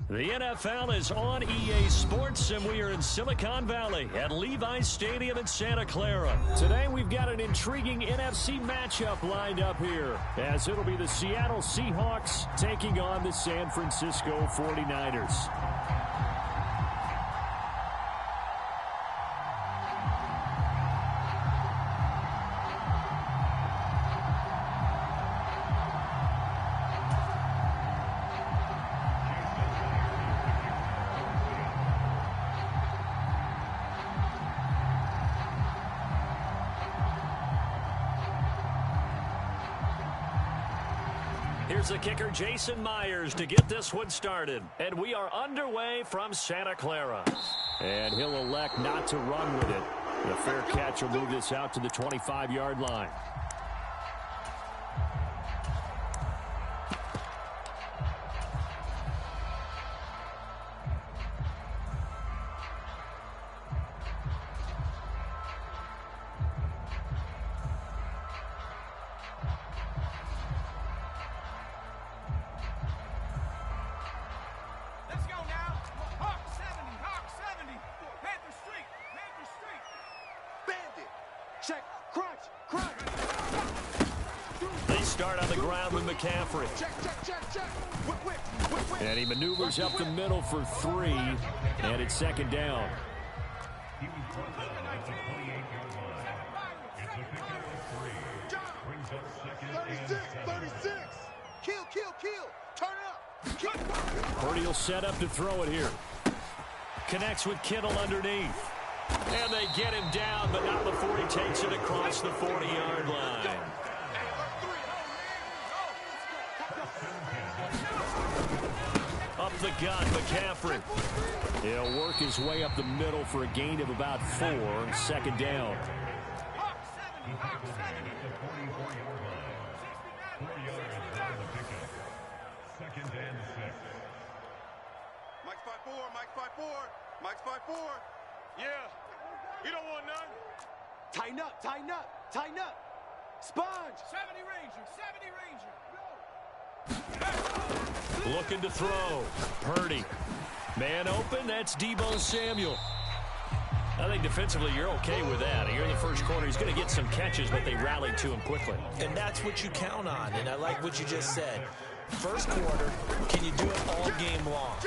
The NFL is on EA Sports, and we are in Silicon Valley at Levi's Stadium in Santa Clara. Today, we've got an intriguing NFC matchup lined up here, as it'll be the Seattle Seahawks taking on the San Francisco 49ers. Here's the kicker, Jason Myers, to get this one started. And we are underway from Santa Clara. And he'll elect not to run with it. The fair catch will move this out to the 25-yard line. Start on the ground with McCaffrey. And he maneuvers up the middle for 3, and it's second down. Kill. Turn it up. Purdy will set up to throw it here. Connects with Kittle underneath. And they get him down, but not before he takes it across the 40-yard line. Up the gun, McCaffrey. He'll work his way up the middle for a gain of about 4, second down. Mike's 5'4". Yeah, you don't want none. Tighten up. Sponge. 70 Ranger. Looking to throw. Purdy. Man open, that's Deebo Samuel. I think defensively you're okay with that. You're in the first quarter. He's going to get some catches, but they rallied to him quickly. And that's what you count on, and I like what you just said. First quarter, can you do it all game long?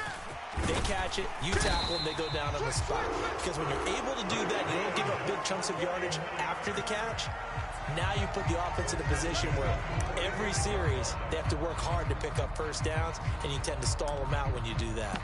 They catch it, you tackle them, they go down on the spot. Because when you're able to do that, you don't give up big chunks of yardage after the catch. Now you put the offense in a position where every series they have to work hard to pick up first downs, and you tend to stall them out when you do that.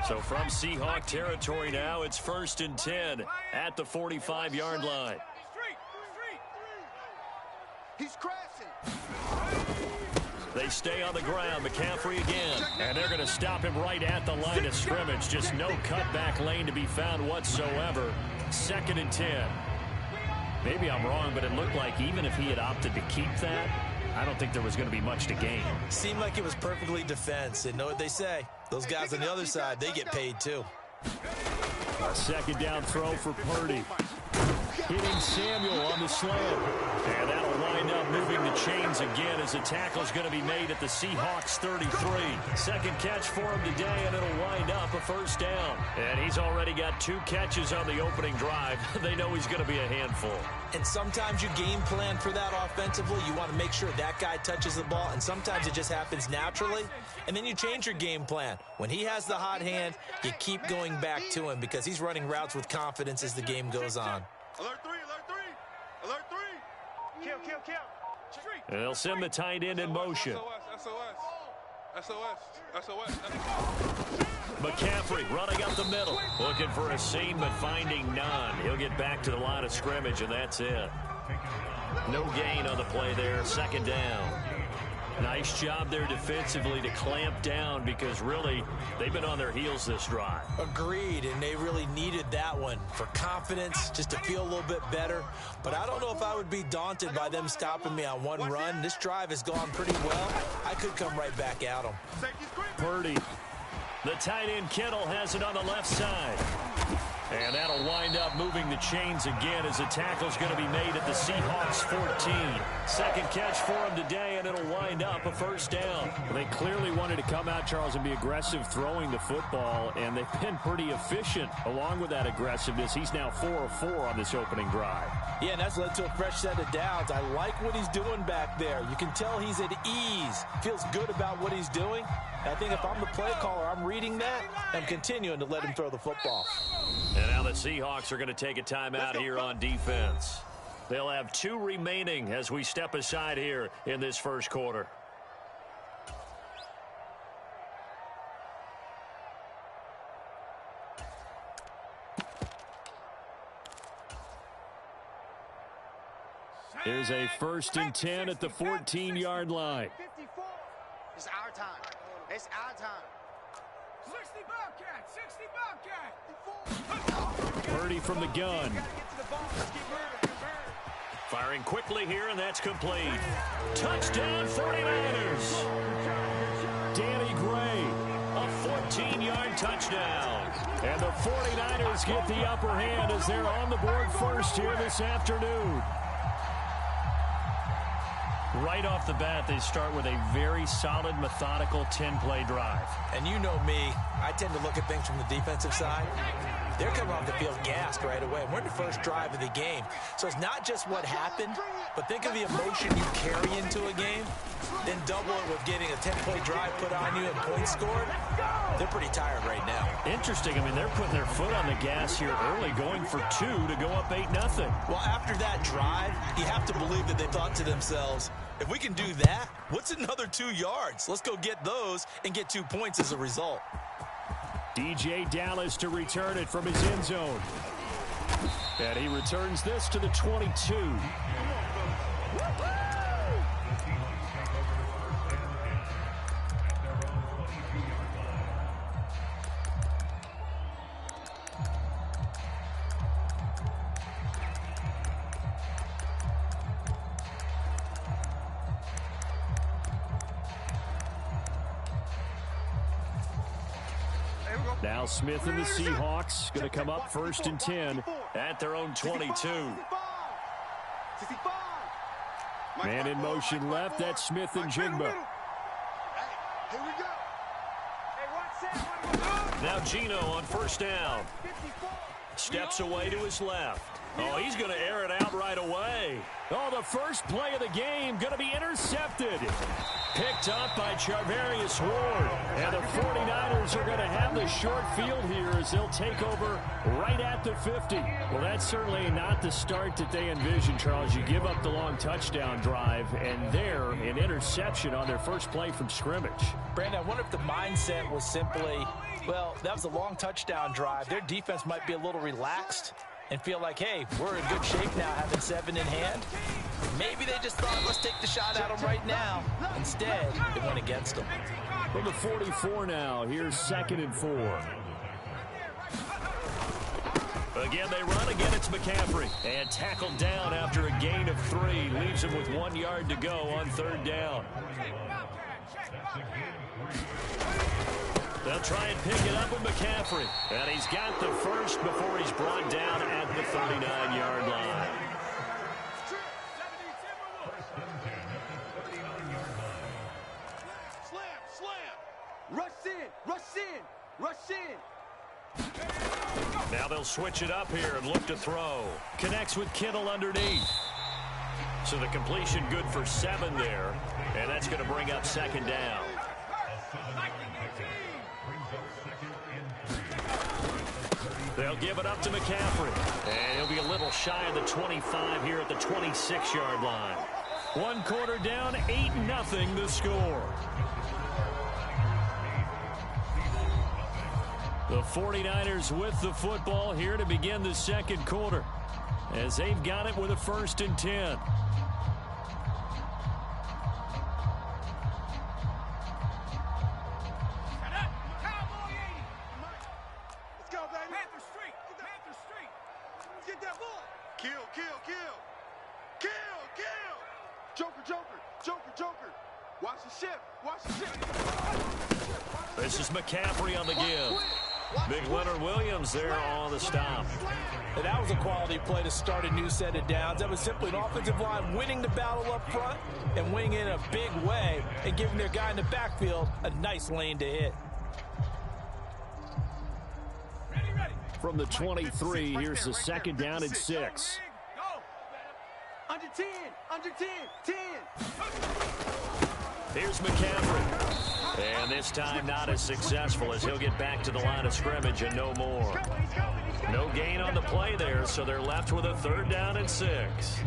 So from Seahawk territory now, it's 1st and 10 at the 45-yard line. He's crashing. They stay on the ground. McCaffrey again. And they're going to stop him right at the line of scrimmage. Just no cutback lane to be found whatsoever. 2nd and 10. Maybe I'm wrong, but it looked like even if he had opted to keep that, I don't think there was going to be much to gain. Seemed like it was perfectly defense. And know what they say? Those guys on the other side, they get paid too. A second down throw for Purdy. Hitting Samuel on the slam. And that'll wind up moving the chains again as the tackle's going to be made at the Seahawks 33. Second catch for him today, and it'll wind up a first down. And he's already got 2 catches on the opening drive. They know he's going to be a handful. And sometimes you game plan for that offensively. You want to make sure that guy touches the ball, and sometimes it just happens naturally. And then you change your game plan. When he has the hot hand, you keep going back to him because he's running routes with confidence as the game goes on. Alert 3. Kill. And they'll send the tight end in motion. SOS. McCaffrey running up the middle. Looking for a seam, but finding none. He'll get back to the line of scrimmage, and that's it. No gain on the play there. Second down. Nice job there defensively to clamp down because really they've been on their heels this drive. Agreed, and they really needed that one for confidence, just to feel a little bit better. But I don't know if I would be daunted by them stopping me on one run. This drive has gone pretty well. I could come right back at them. Purdy The tight end Kittle has it on the left side. And that'll wind up moving the chains again as a tackle's going to be made at the Seahawks 14. Second catch for him today, and it'll wind up a first down. Well, they clearly wanted to come out, Charles, and be aggressive throwing the football, and they've been pretty efficient along with that aggressiveness. He's now 4 of 4 on this opening drive. Yeah, and that's led to a fresh set of downs. I like what he's doing back there. You can tell he's at ease, feels good about what he's doing. I think if I'm the play caller, I'm reading that and continuing to let him throw the football. And now the Seahawks are going to take a timeout here on defense. They'll have 2 remaining as we step aside here in this first quarter. Here's a 1st and 10 at the 14-yard line. It's our time. It's our time. 60 Bobcat, 60 Bobcat. Purdy from the gun. Firing quickly here, and that's complete. Touchdown, 49ers. Danny Gray. A 14-yard touchdown. And the 49ers get the upper hand as they're on the board first here this afternoon. Right off the bat, they start with a very solid, methodical 10-play drive. And you know me, I tend to look at things from the defensive side. They're coming off the field gassed right away. We're in the first drive of the game. So it's not just what happened, but think of the emotion you carry into a game, then double it with getting a 10-play drive put on you and points scored. They're pretty tired right now. Interesting. I mean, they're putting their foot on the gas here early, going for 2 to go up 8-0. Well, after that drive, you have to believe that they thought to themselves, if we can do that, what's another 2 yards? Let's go get those and get 2 points as a result. DJ Dallas to return it from his end zone. And he returns this to the 22. Now Smith and the Seahawks going to come up 1st and 10 at their own 22. Man in motion left. That's Smith and Jigba. Now Gino on 1st down. Steps away to his left. Oh, he's going to air it out right away. Oh, the first play of the game going to be intercepted. Picked up by Charvarius Ward. And the 49ers are going to have the short field here as they'll take over right at the 50. Well, that's certainly not the start that they envisioned, Charles. You give up the long touchdown drive, and there, an interception on their first play from scrimmage. Brandon, I wonder if the mindset was simply, well, that was a long touchdown drive. Their defense might be a little relaxed and feel like, hey, we're in good shape now having 7 in hand. Maybe they just thought, let's take the shot at them right now. Instead, it went against them. From the 44 now, here's 2nd and 4. Again, they run. Again, it's McCaffrey. And tackled down after a gain of 3. Leaves him with 1 yard to go on 3rd down. They'll try and pick it up with McCaffrey. And he's got the first before he's brought down at the 39-yard line. Rush in. Now they'll switch it up here and look to throw. Connects with Kittle underneath. So the completion good for 7 there. And that's going to bring up 2nd down. They'll give it up to McCaffrey. And he'll be a little shy of the 25 here at the 26-yard line. 1 quarter down, 8-0 the score. The 49ers with the football here to begin the 2nd quarter as they've got it with a 1st and 10. Let's go, baby. Panther Street. Panther Street. Let's get that ball. Kill, kill, kill. Kill, kill. Joker, Joker, Joker, Joker. Watch the ship. Watch the ship. This is McCaffrey on the give. Big Leonard Williams there on the stop. And that was a quality play to start a new set of downs. That was simply an offensive line winning the battle up front and winning in a big way and giving their guy in the backfield a nice lane to hit. From the 23, here's the second down and 6. Under 10, under 10, 10. Here's McCaffrey. And this time not as successful as he'll get back to the line of scrimmage and no more. No gain on the play there, so they're left with a third down and 6.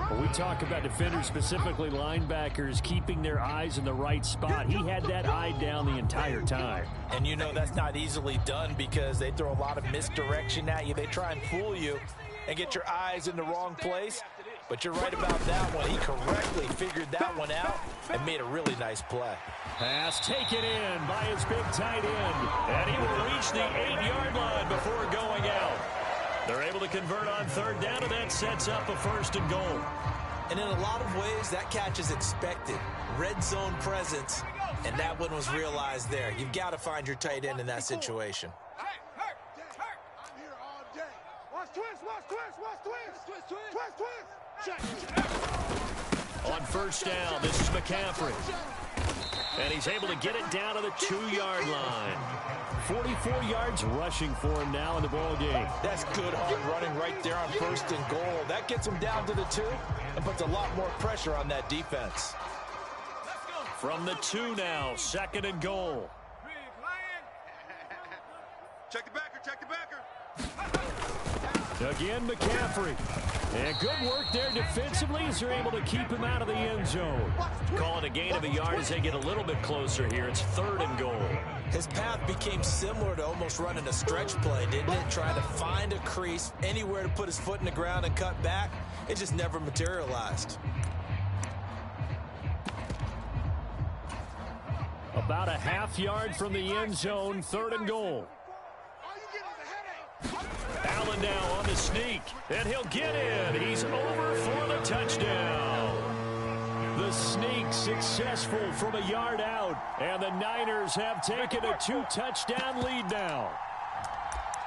When we talk about defenders, specifically linebackers, keeping their eyes in the right spot, he had that eye down the entire time. And you know that's not easily done because they throw a lot of misdirection at you. They try and fool you and get your eyes in the wrong place. But you're right about that one. He correctly figured that one out and made a really nice play. Pass taken in by his big tight end. And he will reach the 8-yard line before going out. They're able to convert on third down, and that sets up a 1st and goal. And in a lot of ways, that catch is expected. Red zone presence, and that one was realized there. You've got to find your tight end in that situation. I'm here all day. Watch twist, watch twist, watch twist. Twist, twist. Twist, twist. On first down, this is McCaffrey. And he's able to get it down to the 2-yard line. 44 yards rushing for him now in the ball game. That's good hard running right there on 1st and goal. That gets him down to the 2 and puts a lot more pressure on that defense. From the 2 now, 2nd and goal. Check the backer, check the backer. Again, McCaffrey. And good work there defensively as they're able to keep him out of the end zone. Call it a gain of a yard as they get a little bit closer here. It's 3rd and goal. His path became similar to almost running a stretch play, didn't it? Trying to find a crease, anywhere to put his foot in the ground and cut back. It just never materialized. About a half yard from the end zone, 3rd and goal. Allen now on the sneak, and he'll get in. He's over for the touchdown. The sneak successful from a yard out, and the Niners have taken a 2-touchdown lead now.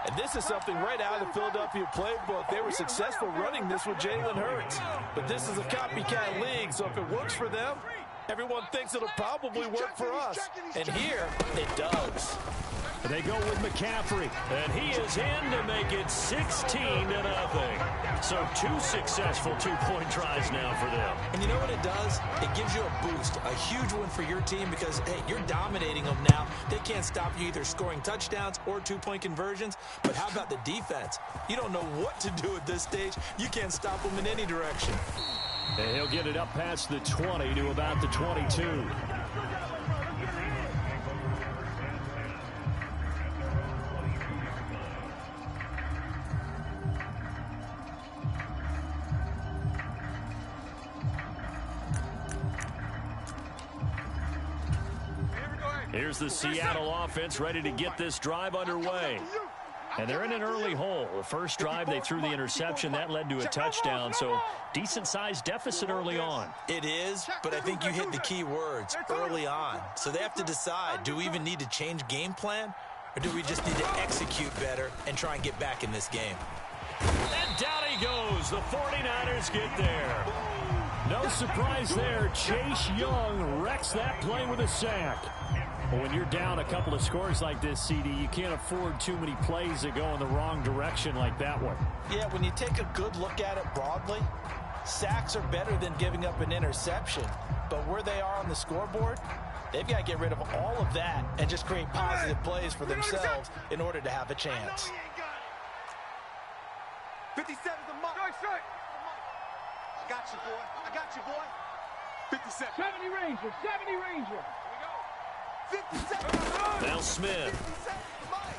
And this is something right out of the Philadelphia playbook. They were successful running this with Jalen Hurts. But this is a copycat league, so if it works for them, everyone thinks it'll probably work for us. And here, it does. They go with McCaffrey. And he is in to make it 16-0. So 2 successful 2-point tries now for them. And you know what it does? It gives you a boost, a huge one for your team because, hey, you're dominating them now. They can't stop you either scoring touchdowns or 2-point conversions. But how about the defense? You don't know what to do at this stage. You can't stop them in any direction. And he'll get it up past the 20 to about the 22. Here's the Seattle offense ready to get this drive underway. And they're in an early hole. The first drive, they threw the interception. That led to a touchdown, so decent-sized deficit early on. It is, but I think you hit the key words, early on. So they have to decide, do we even need to change game plan, or do we just need to execute better and try and get back in this game? And down he goes. The 49ers get there. No surprise there. Chase Young wrecks that play with a sack. But when you're down a couple of scores like this, CD, you can't afford too many plays that go in the wrong direction like that one. Yeah, when you take a good look at it broadly, sacks are better than giving up an interception. But where they are on the scoreboard, they've got to get rid of all of that and just create positive plays for themselves in order to have a chance. 57's the mark. Strike. I got you, boy. I got you, boy. 57. 70 Ranger. 70 Ranger. 57. Now Smith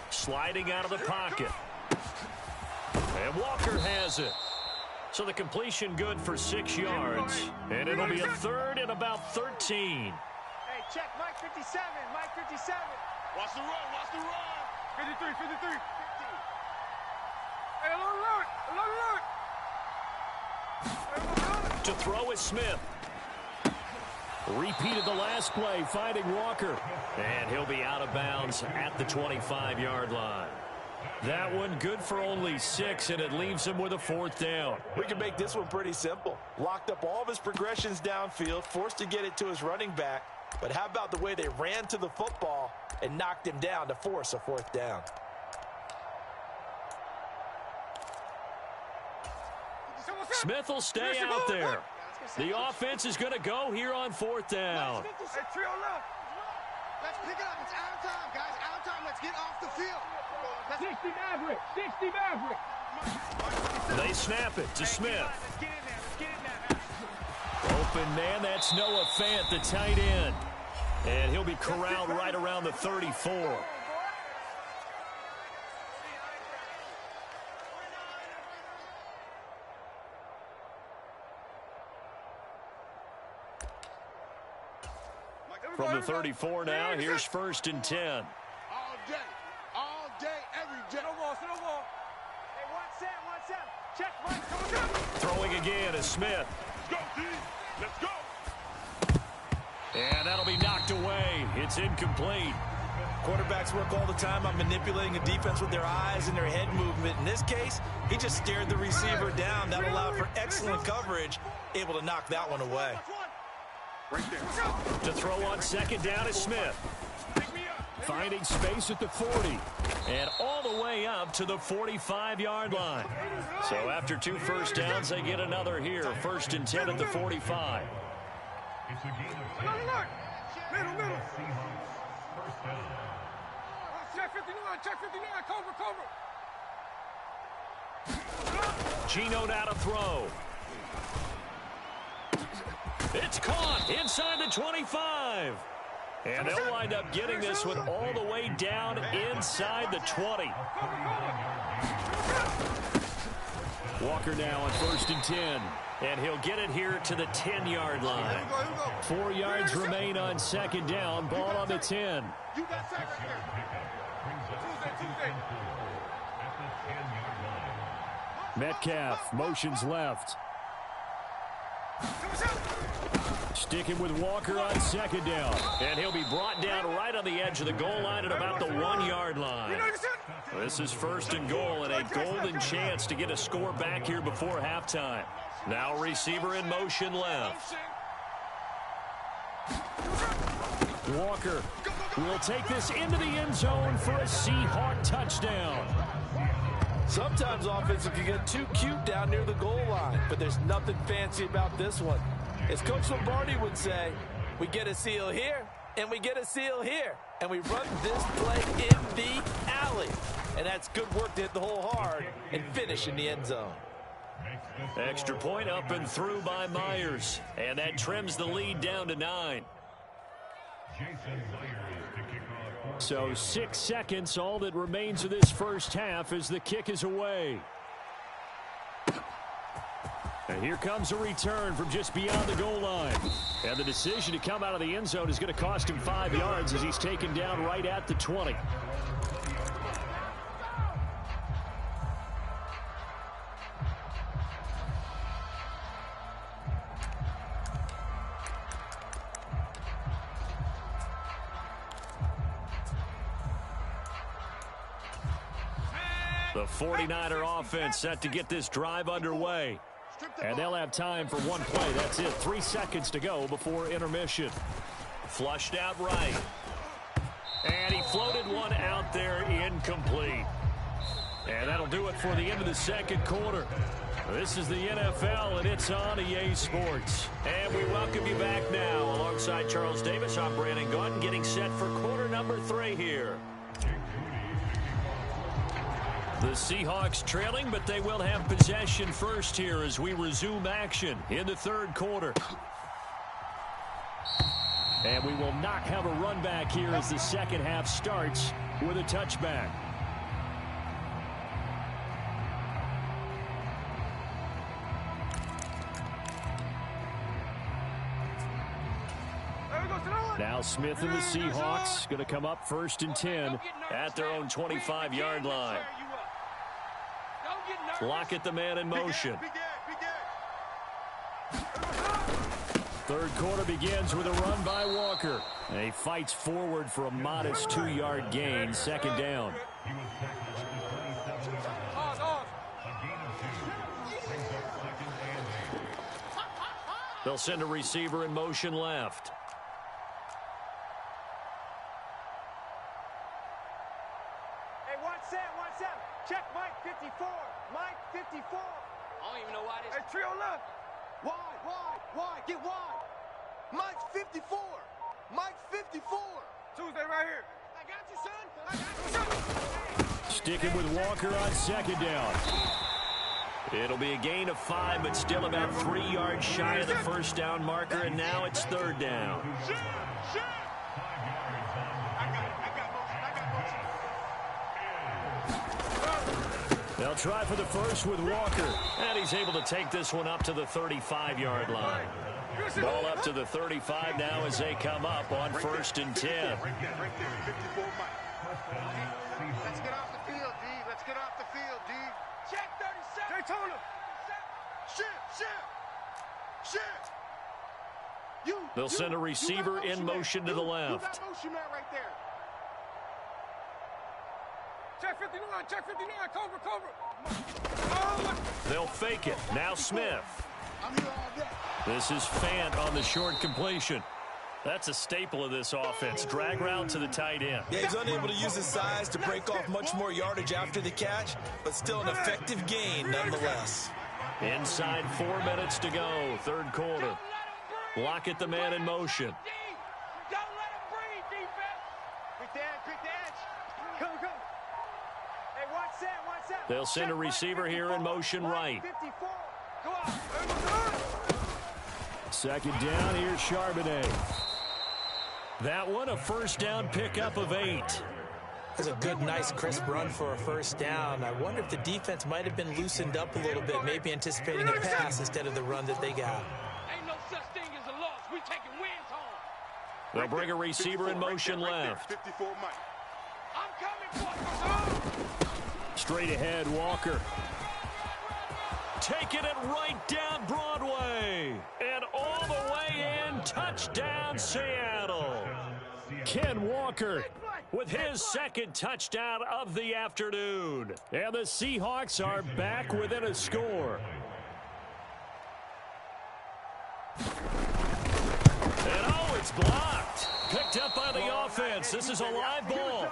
sliding out of the pocket. And Walker has it. So the completion good for 6 yards. And it'll be a 3rd and about 13. Hey, check Mike 57. Mike 57. Watch the run. Watch the run. 53. Hey, alert. To throw is Smith. Repeated the last play, finding Walker. And he'll be out of bounds at the 25-yard line. That one good for only 6, and it leaves him with a 4th down. We can make this one pretty simple. Locked up all of his progressions downfield, forced to get it to his running back. But how about the way they ran to the football and knocked him down to force a 4th down? Smith will stay out there. The offense is going to go here on 4th down. Let's pick it up. It's out of time, guys. Out of time. Let's get off the field. 60 Maverick. 60 Maverick. They snap it to Smith. Let's get in there. Let's get in there. Open man, that's Noah Fant, the tight end. And he'll be corralled right around the 34. From the 34 now, here's 1st and 10. All day, every day. No more. Hey, 1 set. Check, Mike. Come on. Throwing again is Smith. Let's go, D. Let's go. And that'll be knocked away. It's incomplete. Quarterbacks work all the time on manipulating a defense with their eyes and their head movement. In this case, he just stared the receiver down. That allowed for excellent coverage, able to knock that one away. Right there. To throw on 2nd down is Smith. Finding space at the 40. And all the way up to the 45-yard line. So after 2 1st downs, they get another here. 1st and 10 at the 45. Middle. Check 59, cover. Gino now to throw. It's caught inside the 25. And they'll wind up getting this one all the way down inside the 20. Walker now on 1st and 10. And he'll get it here to the 10-yard line. 4 yards remain on 2nd down. Ball on the 10. You got sack right there. Tuesday. Metcalf motions left. Sticking with Walker on 2nd down. And he'll be brought down right on the edge of the goal line at about the 1-yard line. This is 1st and goal and a golden chance to get a score back here before halftime. Now receiver in motion left. Walker will take this into the end zone for a Seahawk touchdown. Sometimes offenses can get too cute down near the goal line, but there's nothing fancy about this one. As Coach Lombardi would say, we get a seal here, and we get a seal here, and we run this play in the alley. And that's good work to hit the hole hard and finish in the end zone. Extra point up and through by Myers, and that trims the lead down to 9. So 6 seconds, all that remains of this first half as the kick is away. And here comes a return from just beyond the goal line. And the decision to come out of the end zone is going to cost him 5 yards as he's taken down right at the 20. The 49er offense set to get this drive underway. And they'll have time for one play. That's it. 3 seconds to go before intermission. Flushed out right. And he floated one out there incomplete. And that'll do it for the end of the second quarter. This is the NFL, and it's on EA Sports. And we welcome you back now. Alongside Charles Davis, I'm Brandon Gordon, getting set for quarter number 3 here. The Seahawks trailing, but they will have possession first here as we resume action in the third quarter. And we will not have a run back here as the second half starts with a touchback. Now Smith and the Seahawks going to come up 1st and 10 at their own 25-yard line. Third quarter begins with a run by Walker. And he fights forward for a modest 2-yard gain, second down. They'll send a receiver in motion left. Hey, 1-7. Check Mike 54. Mike 54. I don't even know why this. Hey, trio left. Why? Get wide. Mike 54. Mike 54. Tuesday right here. I got you, son. Sticking with Walker on second down. It'll be a gain of 5, but still about 3 yards shy of the first down marker, and now it's third down. They'll try for the first with Walker, and he's able to take this one up to the 35-yard line. Ball up to the 35 now as they come up on 1st and 10. Let's get off the field, D. Let's get off the field, D. Check 37. Daytona. Shit. They'll send a receiver in motion to the left. You got motion man right there. Check 59, Cobra. They'll fake it. Now Smith. I'm here all day. This is Fant on the short completion. That's a staple of this offense. Drag route to the tight end. Yeah, he's unable to use his size to break off much more yardage after the catch, but still an effective gain nonetheless. Inside 4 minutes to go, third quarter. Lockett the man in motion. Don't let him breathe, defense. Quick the edge. Come. Hey, watch that. They'll send a receiver here in motion right. 54. Go on. Second down, here's Charbonnet. That one, a first down pickup of 8. That's a good, nice, crisp run for a first down. I wonder if the defense might have been loosened up a little bit, maybe anticipating a pass instead of the run that they got. Ain't no such thing as a loss. We taking wins home. They'll bring a receiver in motion left. 54 Mike. I'm coming for you. Straight ahead, Walker. Taking it right down Broadway. And all the way in, touchdown Seattle. Ken Walker with his second touchdown of the afternoon. And the Seahawks are back within a score. And it's blocked. Picked up by the offense. This is a live ball.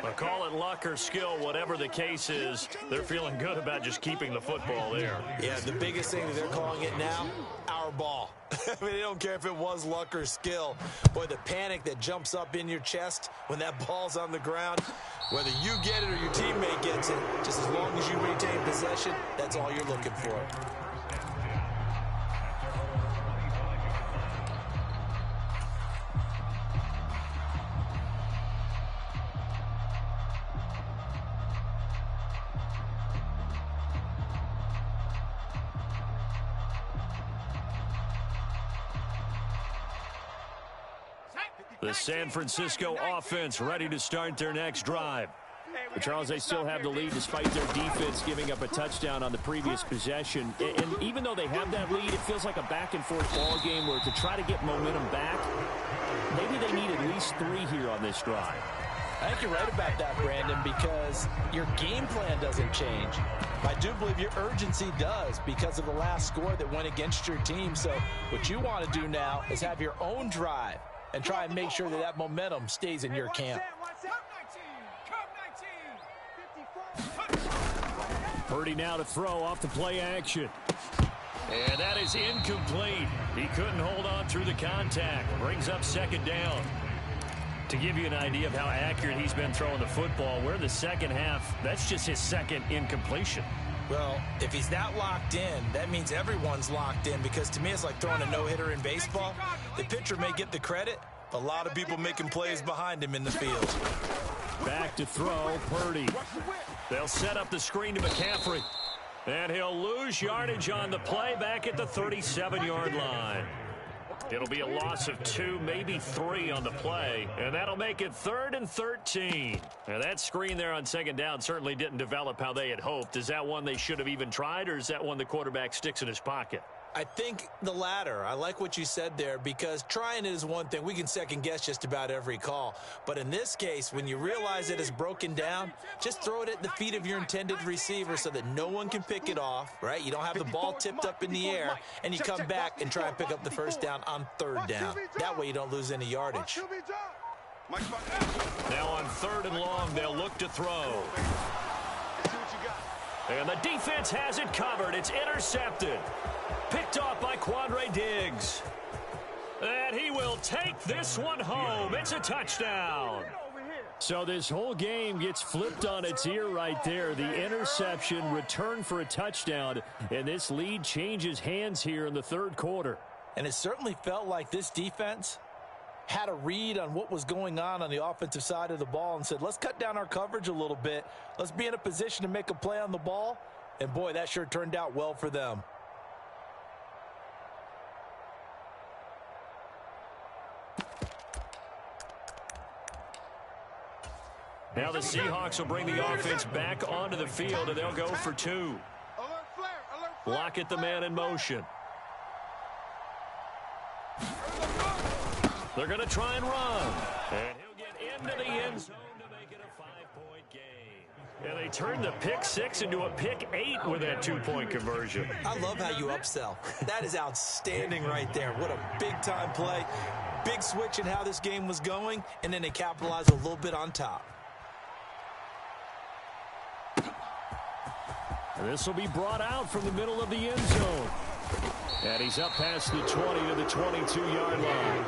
But call it luck or skill, whatever the case is, they're feeling good about just keeping the football there. Yeah, the biggest thing that they're calling it now, our ball. I mean, they don't care if it was luck or skill. Boy, the panic that jumps up in your chest when that ball's on the ground, whether you get it or your teammate gets it, just as long as you retain possession, that's all you're looking for. The San Francisco offense ready to start their next drive. But Charles, they still have the lead despite their defense giving up a touchdown on the previous possession. And even though they have that lead, it feels like a back-and-forth ball game where to try to get momentum back, maybe they need at least 3 here on this drive. I think you're right about that, Brandon, because your game plan doesn't change. I do believe your urgency does because of the last score that went against your team. So what you want to do now is have your own drive and try and make sure that that momentum stays in your camp. Purdy now to throw off the play action. And that is incomplete. He couldn't hold on through the contact. Brings up second down. To give you an idea of how accurate he's been throwing the football, we're in the second half. That's just his second incompletion. Well, if he's that locked in, that means everyone's locked in, because to me it's like throwing a no-hitter in baseball. The pitcher may get the credit, a lot of people making plays behind him in the field. Back to throw, Purdy. They'll set up the screen to McCaffrey. And he'll lose yardage on the play back at the 37-yard line. It'll be a loss of 2, maybe 3 on the play, and that'll make it 3rd and 13. Now, that screen there on second down certainly didn't develop how they had hoped. Is that one they should have even tried, or is that one the quarterback sticks in his pocket? I think the latter. I like what you said there, because trying it is one thing. We can second guess just about every call. But in this case, when you realize it is broken down, just throw it at the feet of your intended receiver so that no one can pick it off, right? You don't have the ball tipped up in the air, and you come back and try and pick up the first down on third down. That way you don't lose any yardage. Now on 3rd and long, they'll look to throw. And the defense has it covered. It's intercepted. Picked off by Quandre Diggs. And he will take this one home. It's a touchdown. So this whole game gets flipped on its ear right there. The interception, return for a touchdown, and this lead changes hands here in the 3rd quarter. And it certainly felt like this defense had a read on what was going on the offensive side of the ball and said, let's cut down our coverage a little bit. Let's be in a position to make a play on the ball. And, boy, that sure turned out well for them. Now the Seahawks will bring the offense back onto the field, and they'll go for 2. Lockett, the man in motion. They're going to try and run. And he'll get into the end zone to make it a 5-point game. And they turned the pick 6 into a pick 8 with that 2-point conversion. I love how you upsell. That is outstanding right there. What a big-time play. Big switch in how this game was going, and then they capitalize a little bit on top. And this will be brought out from the middle of the end zone. And he's up past the 20 to the 22-yard line.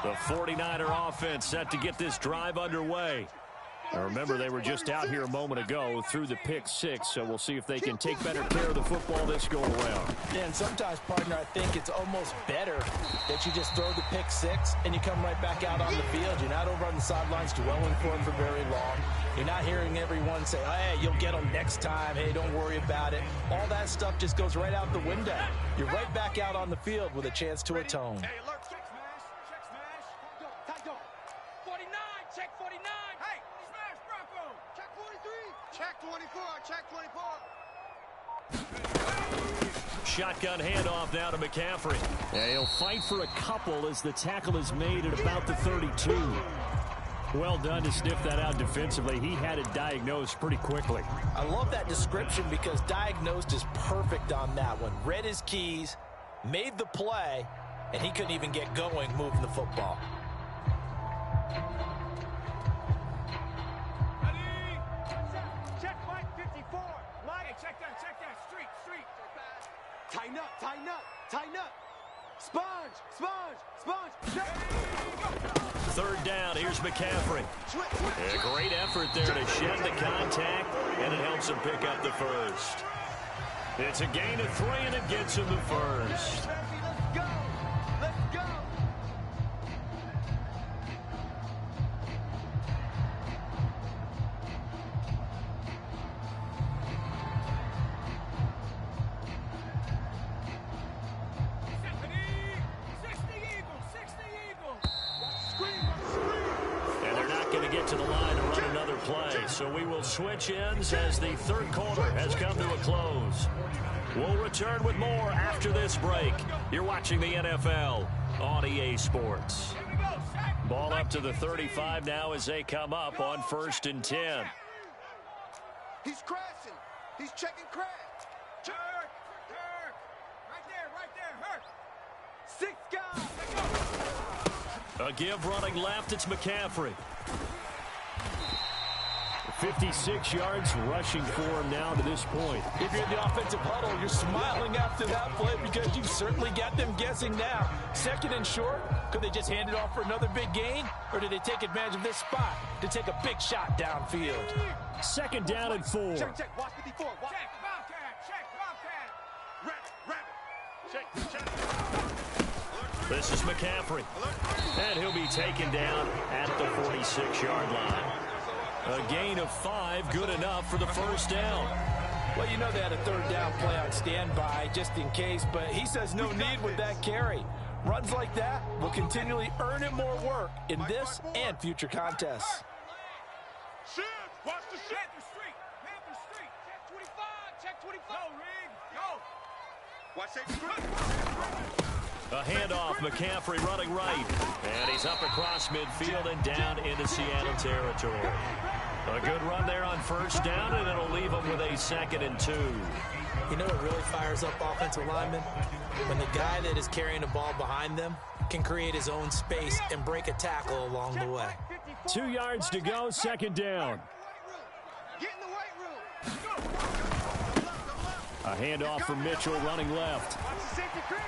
The 49er offense set to get this drive underway. Now remember, they were just out here a moment ago through the pick 6, so we'll see if they can take better care of the football this go around. Yeah, and sometimes, partner, I think it's almost better that you just throw the pick 6 and you come right back out on the field. You're not over on the sidelines dwelling for it for very long. You're not hearing everyone say, hey, you'll get them next time. Hey, don't worry about it. All that stuff just goes right out the window. You're right back out on the field with a chance to atone. Hey, alert, check smash, check smash. Tight dog. 49, check 49. Hey, smash Bronco. Check 43. Check 24, check 24. Shotgun handoff now to McCaffrey. Yeah, he'll fight for a couple as the tackle is made at about the 32. Well done to sniff that out defensively. He had it diagnosed pretty quickly. I love that description because diagnosed is perfect on that one. Read his keys, made the play, and he couldn't even get going moving the football. Check Mike 54. Mike, hey, check that. Street. Tighten up. Sponge. Third down, here's McCaffrey. A great effort there to shed the contact, and it helps him pick up the first. It's a gain of 3, and it gets him the first. Let's go. To the line to run another play. So we will switch ends as the 3rd quarter has come to a close. We'll return with more after this break. You're watching the NFL on EA Sports. Ball up to the 35 now as they come up on 1st and 10. He's crashing. He's checking crash. Turk. Right there. Hurt. 6 guys. A give running left. It's McCaffrey. 56 yards rushing for him now to this point. If you're in the offensive huddle, you're smiling after that play because you've certainly got them guessing now. Second and short, could they just hand it off for another big gain? Or did they take advantage of this spot to take a big shot downfield? Second down and 4. Check, watch 54. Watch. Check, Bobcat. Check. This is McCaffrey. And he'll be taken down at the 46-yard line. A gain of 5, good enough for the first down. Well, you know they had a third down play on standby just in case, but he says no need with that carry. Runs like that will continually earn him more work in this and future contests. Shift! Watch the shift! Panther Street. Check 25. Go, Rig. Go. Watch that street. A handoff, McCaffrey running right. And he's up across midfield and down into Seattle territory. A good run there on first down, and it'll leave him with a 2nd and 2. You know what really fires up offensive linemen? When the guy that is carrying the ball behind them can create his own space and break a tackle along the way. 2 yards to go, second down. Get in the weight room. A handoff from Mitchell running left. Watch the safety creep.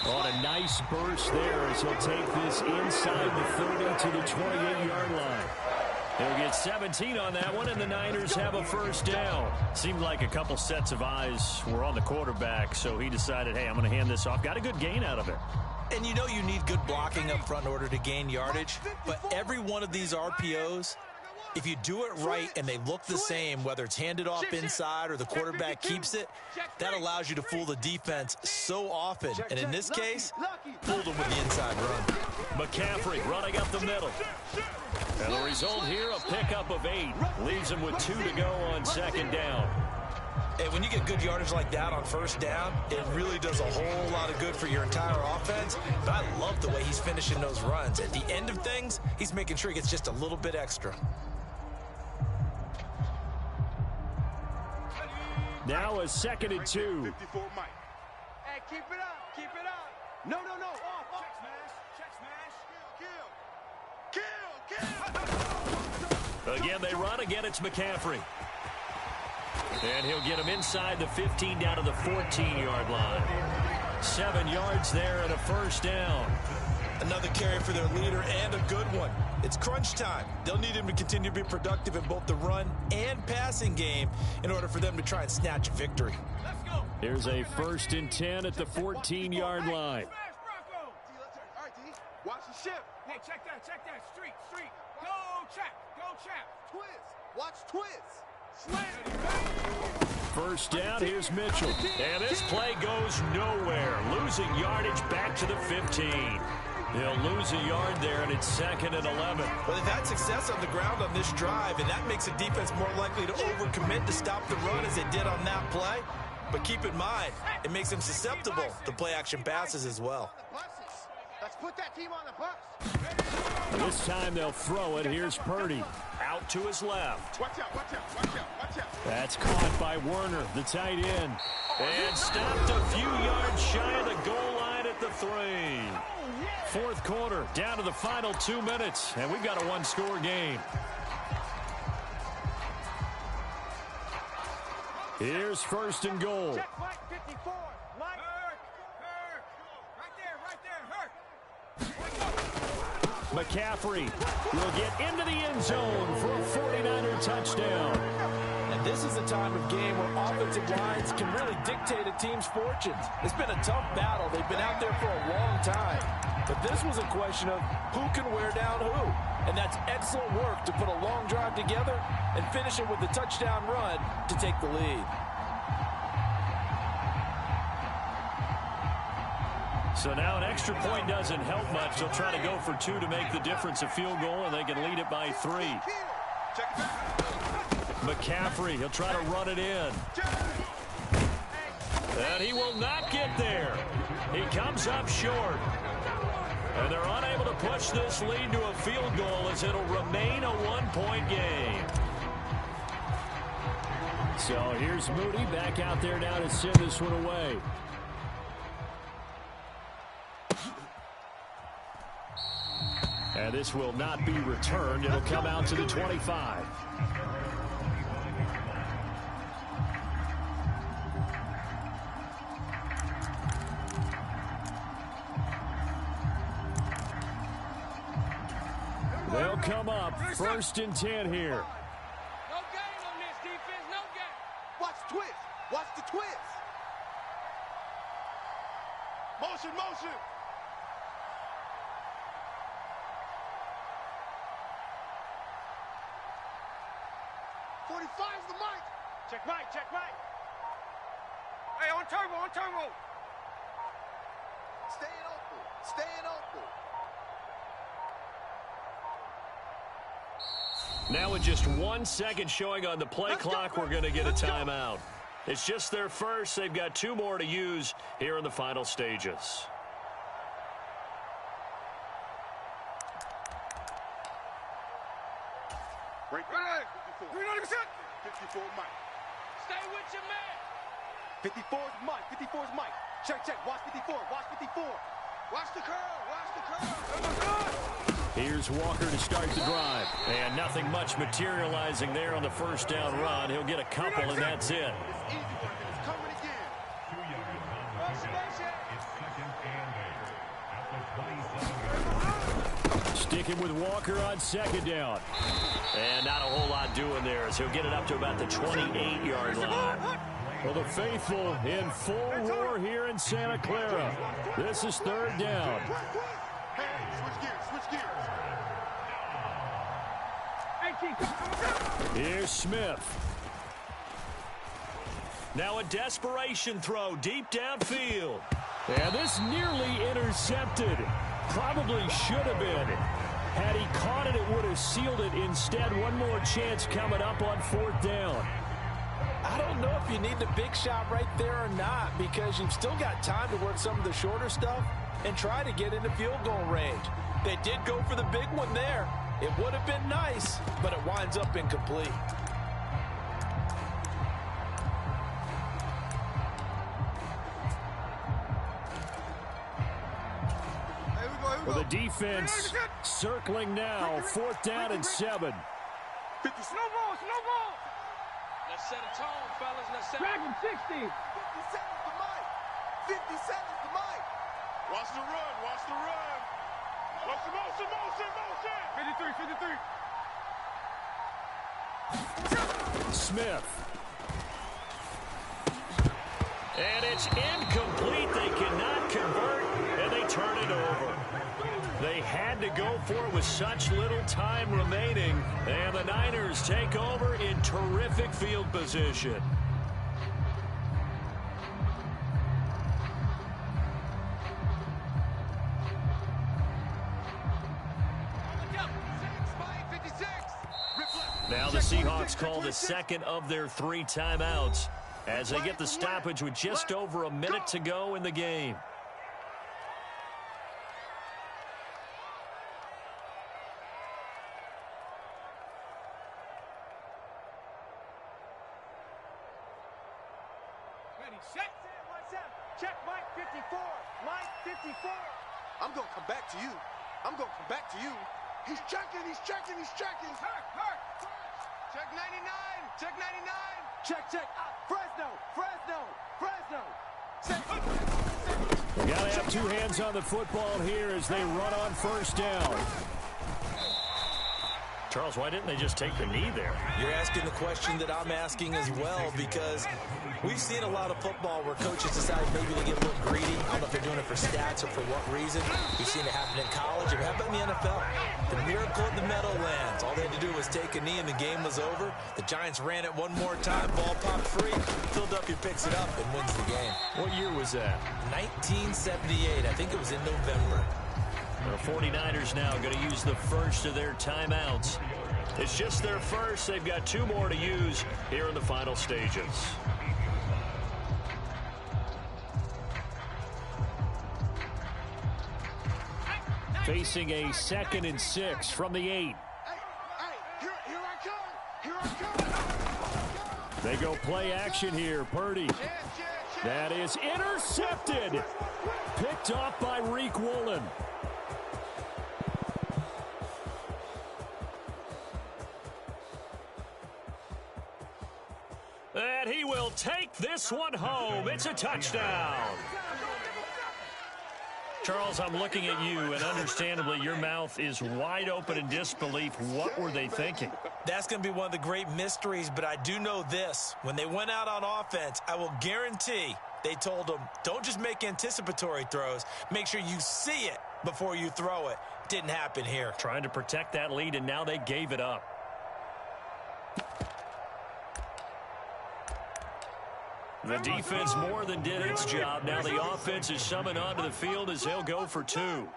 On a nice burst there as he'll take this inside the 30 to the 28-yard line. They'll get 17 on that one, and the Niners have a first down. Seemed like a couple sets of eyes were on the quarterback, so he decided, hey, I'm going to hand this off. Got a good gain out of it. And you know you need good blocking up front in order to gain yardage, but every one of these RPOs, if you do it right and they look the same, whether it's handed off inside or the quarterback keeps it, that allows you to fool the defense so often. And in this case, fooled them with the inside run. McCaffrey running up the middle. And the result here, a pickup of 8. Leaves him with 2 to go on second down. Hey, when you get good yardage like that on first down, it really does a whole lot of good for your entire offense. But I love the way he's finishing those runs. At the end of things, he's making sure he gets just a little bit extra. Now a 2nd and 2. 54 Mike. Hey, keep it up. No. Off. Check smash. Kill. Again, they run. Again, it's McCaffrey. And he'll get him inside the 15 down to the 14-yard line. 7 yards there and a first down. Another carry for their leader and a good one. It's crunch time. They'll need him to continue to be productive in both the run and passing game in order for them to try and snatch a victory. Let's go. Here's a 1st and 10 at the 14-yard line. All right, D. Watch the shift. Hey, check that. Street. Go check. Twist. Watch twist. First down, here's Mitchell. And this play goes nowhere. Losing yardage back to the 15. They'll lose a yard there, and it's 2nd and 11. Well, they've had success on the ground on this drive, and that makes the defense more likely to overcommit to stop the run as they did on that play. But keep in mind, it makes them susceptible to play-action passes as well. Let's put that team on the bus. This time they'll throw it. Here's Purdy. Out to his left. Watch out. That's caught by Werner, the tight end. And stopped a few yards shy of the goal line at the 3. 4th quarter, down to the final 2 minutes, and we've got a 1-score game. Here's 1st and goal. Check Mike 54. Mike. Hurt. Right there. McCaffrey will get into the end zone for a 49er touchdown. And this is a time of game where offensive lines can really dictate a team's fortunes. It's been a tough battle. They've been out there for a long time. But this was a question of who can wear down who. And that's excellent work to put a long drive together and finish it with a touchdown run to take the lead. So now an extra point doesn't help much. They'll try to go for 2 to make the difference a field goal, and they can lead it by 3. McCaffrey, he'll try to run it in. And he will not get there. He comes up short. And they're unable to push this lead to a field goal as it'll remain a 1-point game. So here's Moody back out there now to send this one away. And this will not be returned. It'll come out to the 25. They'll come up 1st and 10 here. No game on this defense, no game. Watch the twist. Watch the twist. Motion, motion. .45's the mic. Check mic, check mic. Hey, on turbo, on turbo. Staying open, staying open. Now with just 1 second showing on the play clock, we're going to get a timeout. It's just their first. They've got 2 more to use here in the final stages. Ready. 54 Mike. Stay with your man. 54's Mike. 54's Mike. Check, check. Watch 54. Watch 54. Watch the curl. Watch the curl. Here's Walker to start the drive. And nothing much materializing there on the first down run. He'll get a couple, and that's it. It's easy work, and it's coming again. Sticking with Walker on 2nd down. And not a whole lot doing there as he'll get it up to about the 28-yard line. Well, the faithful in full roar here in Santa Clara. This is 3rd down. Switch gears. Here's Smith. Now a desperation throw deep downfield. And this nearly intercepted. Probably should have been. Had he caught it, it would have sealed it. Instead, one more chance coming up on 4th down. I don't know if you need the big shot right there or not, because you've still got time to work some of the shorter stuff and try to get into field goal range. They did go for the big one there. It would have been nice, but it winds up incomplete. Well, the defense circling now. 4th down and 7. 50. Snowball. Let's set a tone, fellas. Let's set a tone. 60. 57's the mic. 57's the mic. Watch the run. Watch the run. Watch the motion. 53. Smith. And it's incomplete. They cannot convert, and they turn it over. They had to go for it with such little time remaining, and the Niners take over in terrific field position. Now the Seahawks call the 2nd of their 3 timeouts as they get the stoppage with just over a minute to go in the game. Check Mike 54. Mike 54. I'm going to come back to you. He's checking. Hurt. Check 99. Check. Fresno. They got to have 2 hands on the football here as they run on 1st down. Charles, why didn't they just take the knee there? You're asking the question that I'm asking as well, because we've seen a lot of football where coaches decide maybe to get a little greedy. I don't know if they're doing it for stats or for what reason. We've seen it happen in college. It happened in the NFL. The miracle of the Meadowlands. All they had to do was take a knee and the game was over. The Giants ran it one more time. Ball popped free. Philadelphia picks it up and wins the game. What year was that? 1978. I think it was in November. The 49ers now going to use the first of their timeouts. It's just their first. They've got 2 more to use here in the final stages. Facing a 2nd and 6 from the 8. Here I come. They go play action here. Purdy. That is intercepted. Picked off by Reek Woolen. He will take this one home. It's a touchdown. Charles, I'm looking at you, and understandably, your mouth is wide open in disbelief. What were they thinking? That's going to be one of the great mysteries, but I do know this. When they went out on offense, I will guarantee they told them, don't just make anticipatory throws. Make sure you see it before you throw it. Didn't happen here. Trying to protect that lead, and now they gave it up. The defense more than did its job. Now the offense is summoned onto the field as he'll go for two.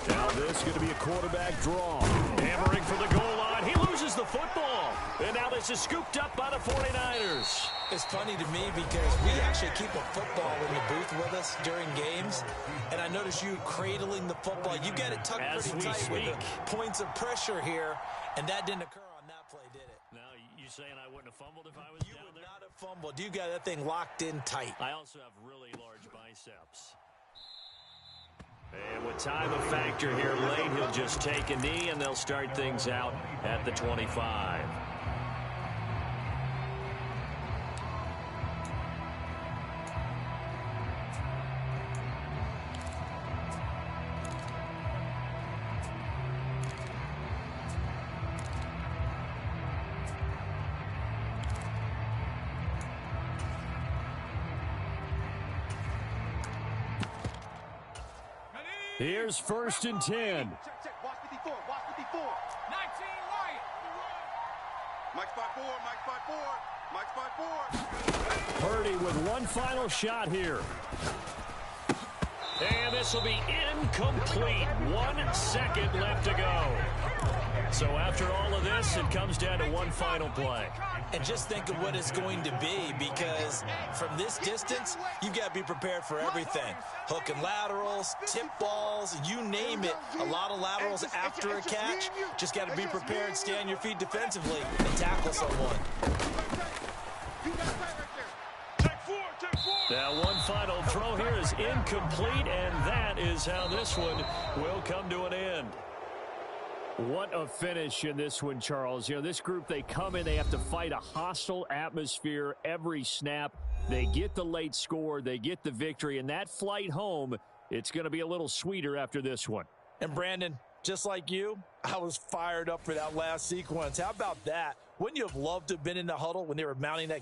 Now this is going to be a quarterback draw. Hammering for the goal line. He loses the football. And now this is scooped up by the 49ers. It's funny to me because we actually keep a football in the booth with us during games. And I notice you cradling the football. You got it tucked pretty tight with the points of pressure here. And that didn't occur on that play, did it? Now, you saying I wouldn't have fumbled if I was You down would there? not have fumbled. You got that thing locked in tight. I also have really large biceps. And with time a factor here late, he'll just take a knee, and they'll start things out at the 25. Here's 1st and 10. Check. Watch 54. Watch 54. 19 right. Mike spot 4. Mike spot 4. Mike spot 4. Purdy with one final shot here. And this will be incomplete. 1 second left to go. So after all of this, it comes down to one final play. And just think of what it's going to be, because from this distance, you've got to be prepared for everything. Hook and laterals, tip balls, you name it. A lot of laterals after a catch. Just got to be prepared, stay on your feet defensively, and tackle someone. Now one final throw here is incomplete, and that is how this one will come to an end. What a finish in this one, Charles. You know, this group, they come in, they have to fight a hostile atmosphere every snap. They get the late score, they get the victory, and that flight home, it's going to be a little sweeter after this one. And Brandon, just like you, I was fired up for that last sequence. How about that? Wouldn't you have loved to have been in the huddle when they were mounting that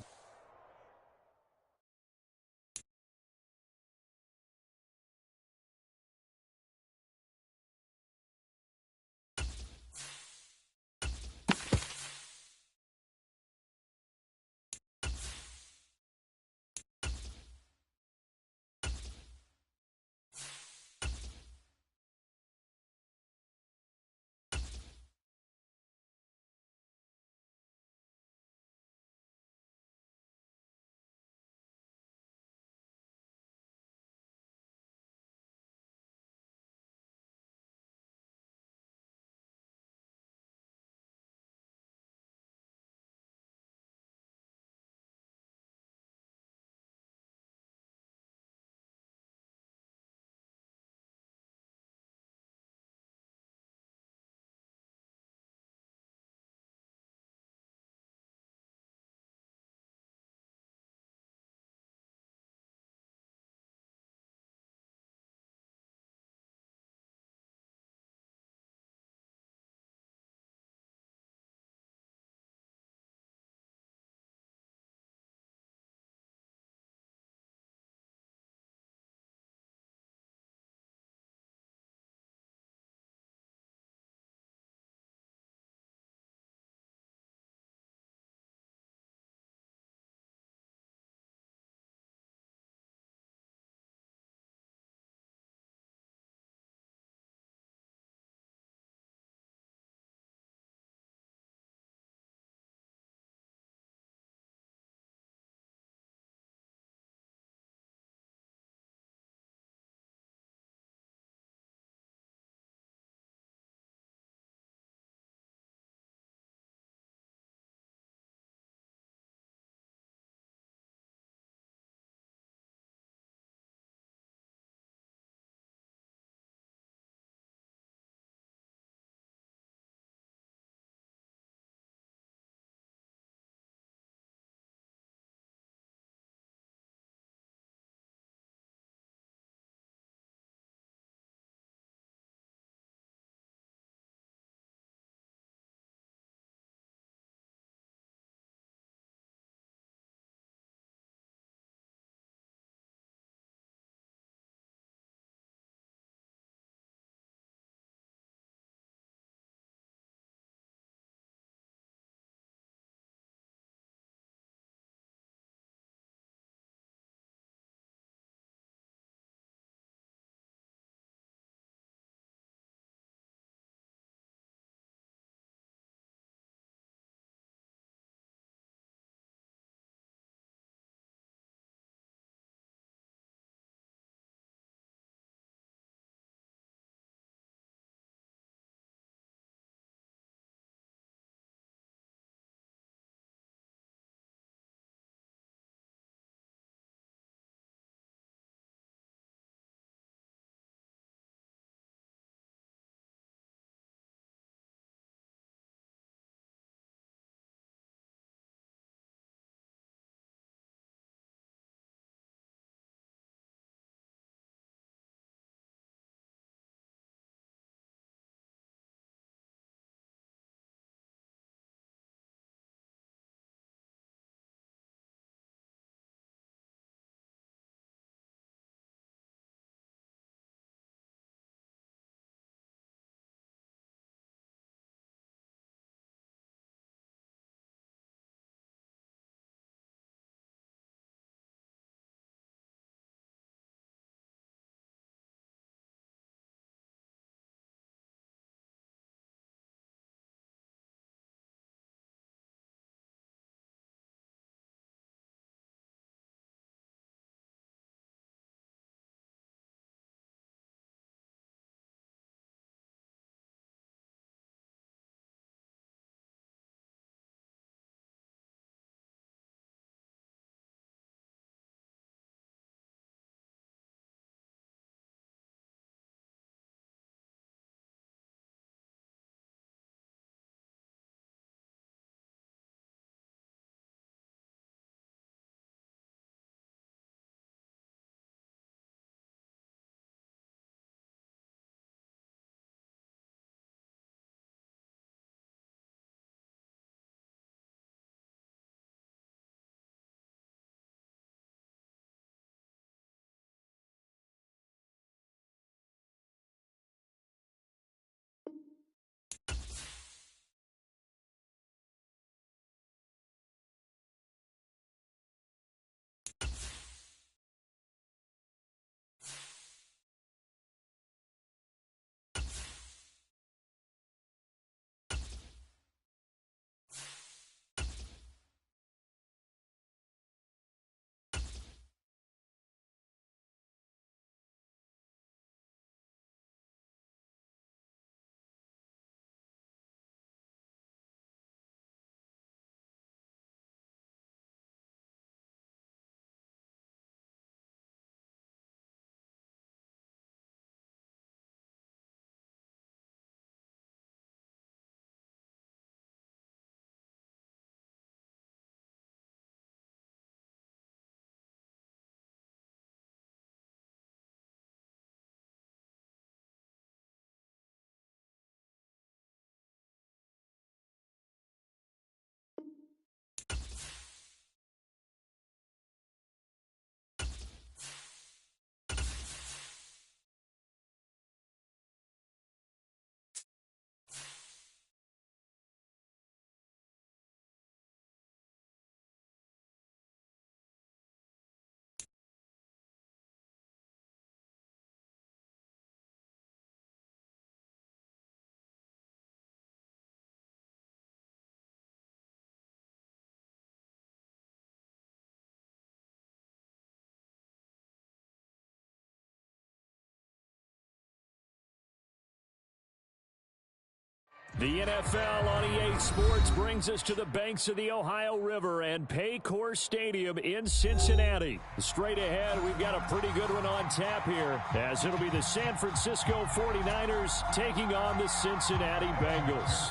The NFL on EA Sports brings us to the banks of the Ohio River and Paycor Stadium in Cincinnati. Straight ahead, we've got a pretty good one on tap here, as it'll be the San Francisco 49ers taking on the Cincinnati Bengals.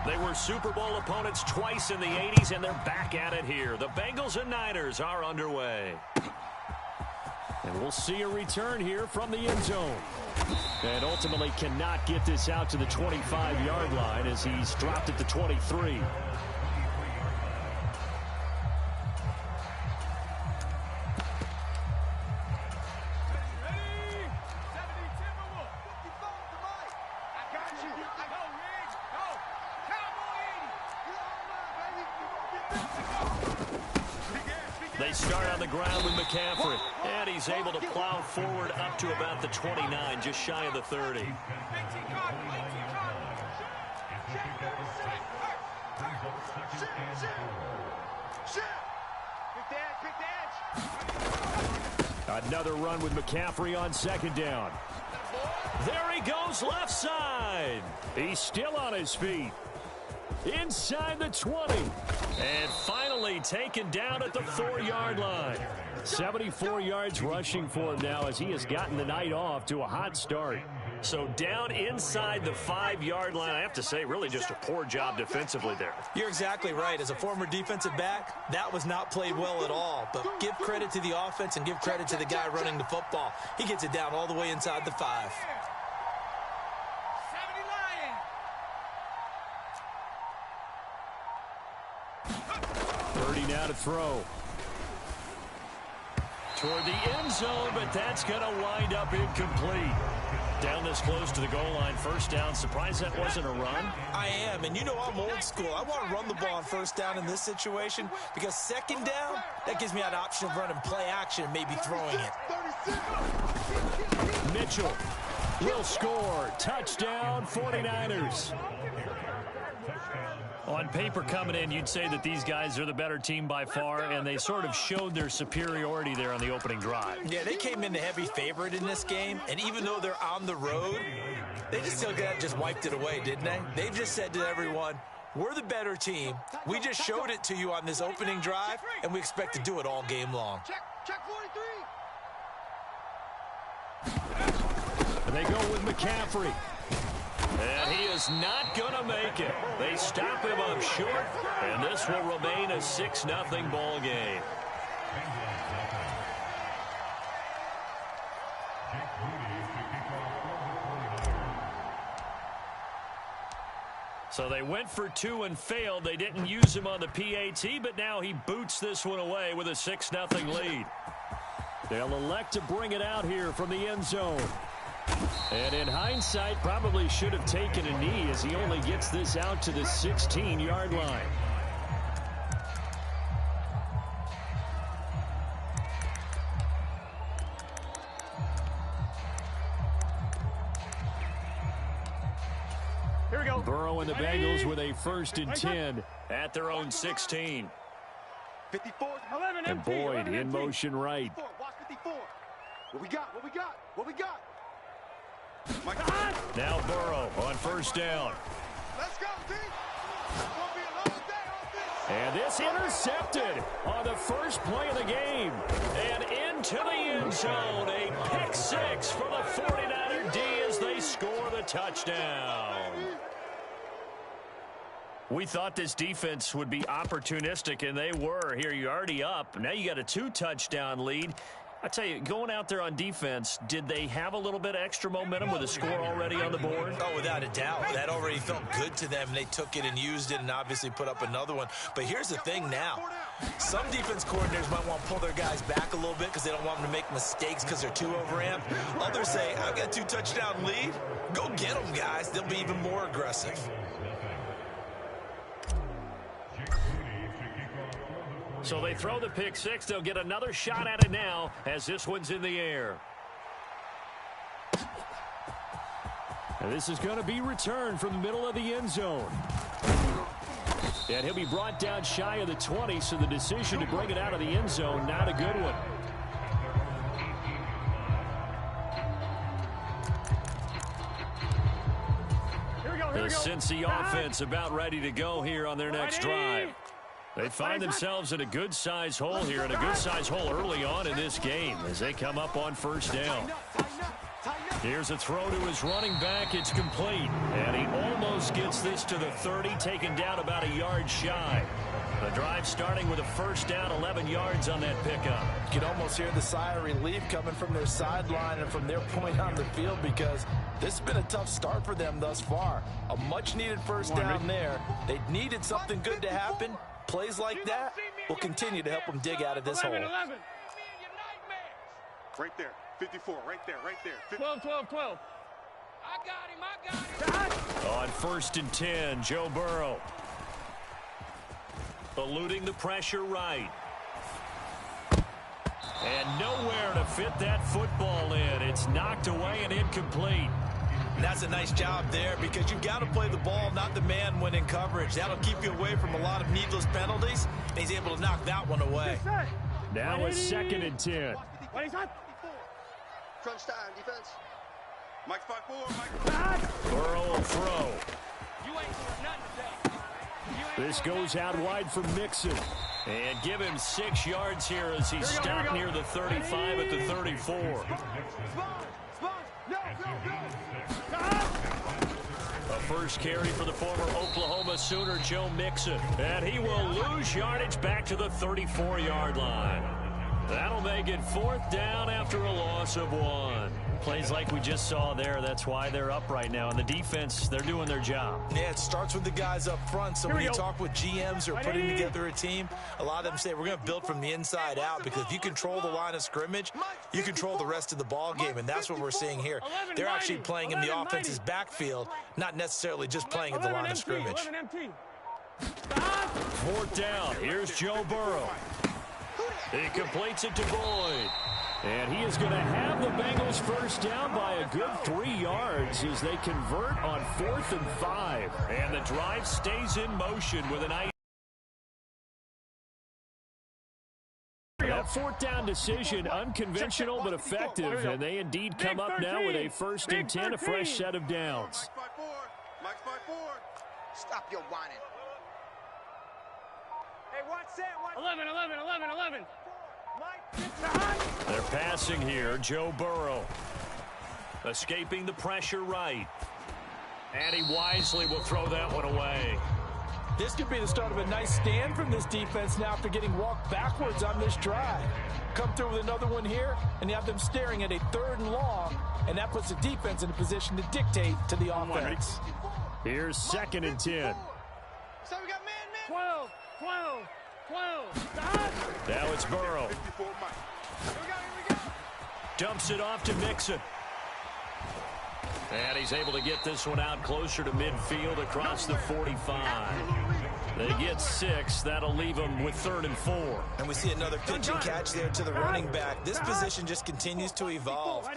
They were Super Bowl opponents twice in the 80s, and they're back at it here. The Bengals and Niners are underway. And we'll see a return here from the end zone. And ultimately cannot get this out to the 25-yard line as he's dropped at the 23. They start on the ground with McCaffrey, and he's able to plow forward up to about the 29, just shy of the 30. Another run with McCaffrey on second down. There he goes left side. He's still on his feet. Inside the 20. And finally taken down at the 4-yard line. 74 yards rushing for him now as he has gotten the night off to a hot start. So down inside the 5-yard line, I have to say, really just a poor job defensively there. You're exactly right. As a former defensive back, that was not played well at all. But give credit to the offense and give credit to the guy running the football. He gets it down all the way inside the 5. 30 now to throw. Toward the end zone, but that's going to wind up incomplete. Down this close to the goal line, first down. Surprised that wasn't a run? I am, and you know I'm old school. I want to run the ball on first down in this situation because second down, that gives me an option of running play action and maybe throwing it. Mitchell will score. Touchdown, 49ers. On paper coming in, you'd say that these guys are the better team by far, and they sort of showed their superiority there on the opening drive. Yeah, they came in the heavy favorite in this game, and even though they're on the road, they just wiped it away, didn't they? They just said to everyone, we're the better team. We just showed it to you on this opening drive, and we expect to do it all game long. Check 43. And they go with McCaffrey. And he is not going to make it. They stop him up short, and this will remain a 6-0 ball game. So they went for 2 and failed. They didn't use him on the PAT, but now he boots this one away with a 6-0 lead. They'll elect to bring it out here from the end zone. And in hindsight, probably should have taken a knee as he only gets this out to the 16-yard line. Here we go. Burrow and the Bengals with a 1st and 10 at their own 16. 54. And Boyd in motion right. Watch 54. What we got? What we got? What we got? Now Burrow on first down. Let's go, team. It's gonna be a long day on this. And this intercepted on the first play of the game. And into the end zone. A pick 6 for the 49er D as they score the touchdown. We thought this defense would be opportunistic, and they were. Here, you're already up. Now you got a 2-touchdown lead. I tell you, going out there on defense, did they have a little bit of extra momentum with a score already on the board? Oh, without a doubt. That already felt good to them, and they took it and used it and obviously put up another one. But here's the thing now. Some defense coordinators might want to pull their guys back a little bit because they don't want them to make mistakes because they're too overamped. Others say, I've got a 2-touchdown lead. Go get them, guys. They'll be even more aggressive. So they throw the pick 6. They'll get another shot at it now as this one's in the air. And this is going to be returned from the middle of the end zone. And he'll be brought down shy of the 20, so the decision to bring it out of the end zone, not a good one. Here we go. Cincy offense about ready to go here on their next drive. They find themselves in a good-sized hole here, and a good-sized hole early on in this game as they come up on first down. Here's a throw to his running back. It's complete. And he almost gets this to the 30, taken down about a yard shy. The drive starting with a first down, 11 yards on that pickup. You can almost hear the sigh of relief coming from their sideline and from their point on the field, because this has been a tough start for them thus far. A much-needed first down there. They needed something good to happen. Plays like that will continue to help them dig out of this hole. 11. Right there. 54, right there. 12. I got him. On first and 10, Joe Burrow. Eluding the pressure right. And nowhere to fit that football in. It's knocked away and incomplete. And that's a nice job there, because you've got to play the ball, not the man when in coverage. That'll keep you away from a lot of needless penalties, and he's able to knock that one away. Now it's second and 10. Crunch time, defense. Mike's 5-4. Burrow will throw. You ain't doing nothing today. This goes out wide for Mixon. And give him 6 yards here as he's stopped near the 35 at the 34. A first carry for the former Oklahoma Sooner, Joe Mixon. And he will lose yardage back to the 34-yard line. That'll make it fourth down after a loss of 1. Plays like we just saw there. That's why they're up right now. And the defense, they're doing their job. Yeah, it starts with the guys up front. So when you talk with GMs who are putting together a team, a lot of them say we're going to build from the inside out, because if you control the line of scrimmage, you control the rest of the ball game, and that's what we're seeing here. They're actually playing in the offense's backfield, not necessarily just playing at the line of scrimmage. Fourth down. Here's Joe Burrow. He completes it to Boyd. And he is going to have the Bengals first down by a good 3 yards as they convert on 4th and 5. And the drive stays in motion with an eye. That fourth down decision, unconventional but effective, and they indeed come up now with a first and 10, a fresh set of downs. Mike's 5-4. Stop your whining. Hey, what's that? 11. They're passing here. Joe Burrow escaping the pressure right. And he wisely will throw that one away. This could be the start of a nice stand from this defense now after getting walked backwards on this drive. Come through with another one here, and you have them staring at a 3rd and long, and that puts the defense in a position to dictate to the offense. Here's second and 10. So we got man. 12. Now it's Burrow. Dumps it off to Mixon. And he's able to get this one out closer to midfield across the 45. They get 6. That'll leave them with 3rd and 4. And we see another pitch and catch there to the running back. This position just continues to evolve.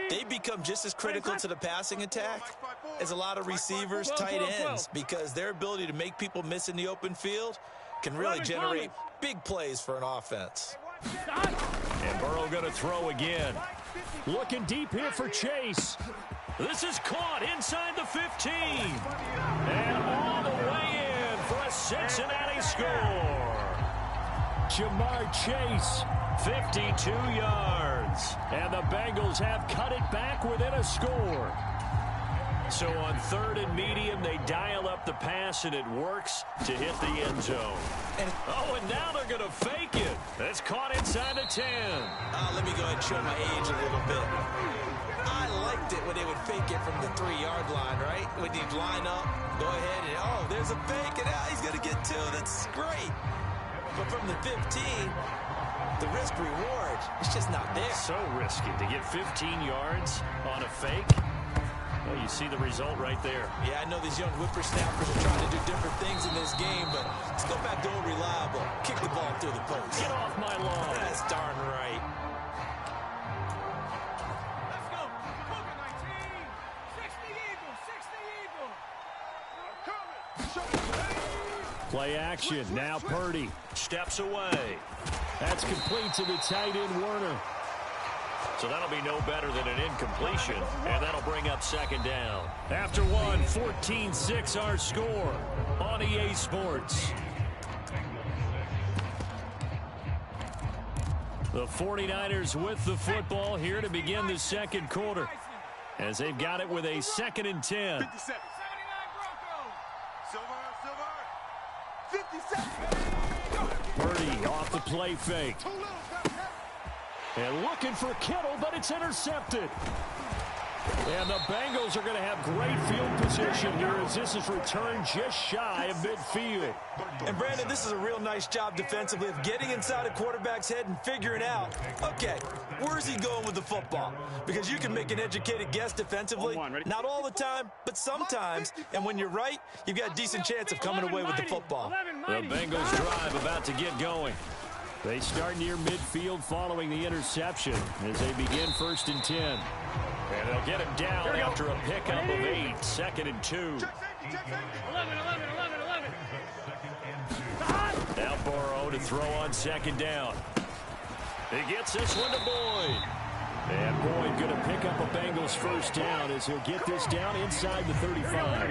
They become just as critical to the passing attack as a lot of receivers, tight ends, because their ability to make people miss in the open field can really generate big plays for an offense. And Burrow going to throw again. Looking deep here for Chase. This is caught inside the 15. And all the way in for a Cincinnati score. Jamar Chase, 52 yards. and the Bengals have cut it back within a score. So on 3rd and medium, they dial up the pass, and it works to hit the end zone. And now they're going to fake it. It's caught inside the 10. Let me go ahead and show my age a little bit. I liked it when they would fake it from the 3-yard line, right? When you'd line up, go ahead, and there's a fake, and he's going to get 2. That's great. But from the 15, the risk-reward, it's just not there. So risky to get 15 yards on a fake. Well, you see the result right there. Yeah, I know these young whippersnappers are trying to do different things in this game, but let's go back to old reliable. Kick the ball through the post. Get off my lawn. That's darn right. Let's go. Cougar 19. 60 Eagles. Play action. Now Purdy steps away. That's complete to the tight end, Werner. So that'll be no better than an incompletion, and that'll bring up second down. After one, 14-6 our score on EA Sports. The 49ers with the football here to begin the second quarter, as they've got it with a 2nd and 10. 57. 57. Purdy off the play fake. And looking for Kittle, but it's intercepted. And the Bengals are going to have great field position here as this is returned just shy of midfield. And, Brandon, this is a real nice job defensively of getting inside a quarterback's head and figuring out, okay, where's he going with the football? Because you can make an educated guess defensively. Not all the time, but sometimes. And when you're right, you've got a decent chance of coming away with the football. The Bengals drive about to get going. They start near midfield following the interception as they begin 1st and 10. And they'll get him down after a pickup of 8. 2nd and 2. 11. Now Burrow to throw on 2nd down. He gets this one to Boyd. And Boyd going to pick up a Bengals 1st down as he'll get this down inside the 35.